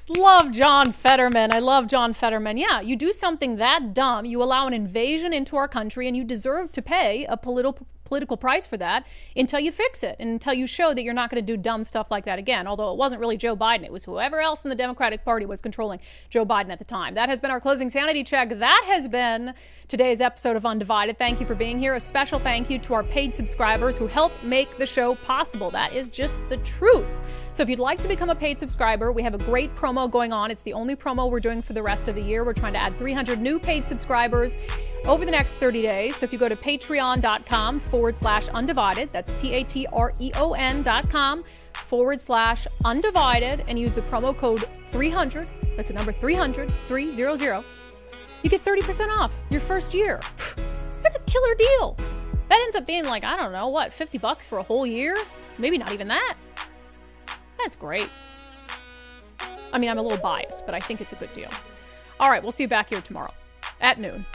Love John Fetterman. I love John Fetterman. Yeah, you do something that dumb, you allow an invasion into our country, and you deserve to pay a political price for that until you fix it and until you show that you're not going to do dumb stuff like that again. Although it wasn't really Joe Biden. It was whoever else in the Democratic Party was controlling Joe Biden at the time. That has been our closing sanity check. That has been today's episode of Undivided. Thank you for being here. A special thank you to our paid subscribers who help make the show possible. That is just the truth. So if you'd like to become a paid subscriber, we have a great promo going on. It's the only promo we're doing for the rest of the year. We're trying to add 300 new paid subscribers over the next 30 days. So if you go to patreon.com/undivided, that's patreon.com/undivided, and use the promo code 300, that's the number 300, 300, you get 30% off your first year. That's a killer deal. That ends up being like, I don't know, what, $50 for a whole year? Maybe not even that. That's great. I mean, I'm a little biased, but I think it's a good deal. All right, we'll see you back here tomorrow at noon.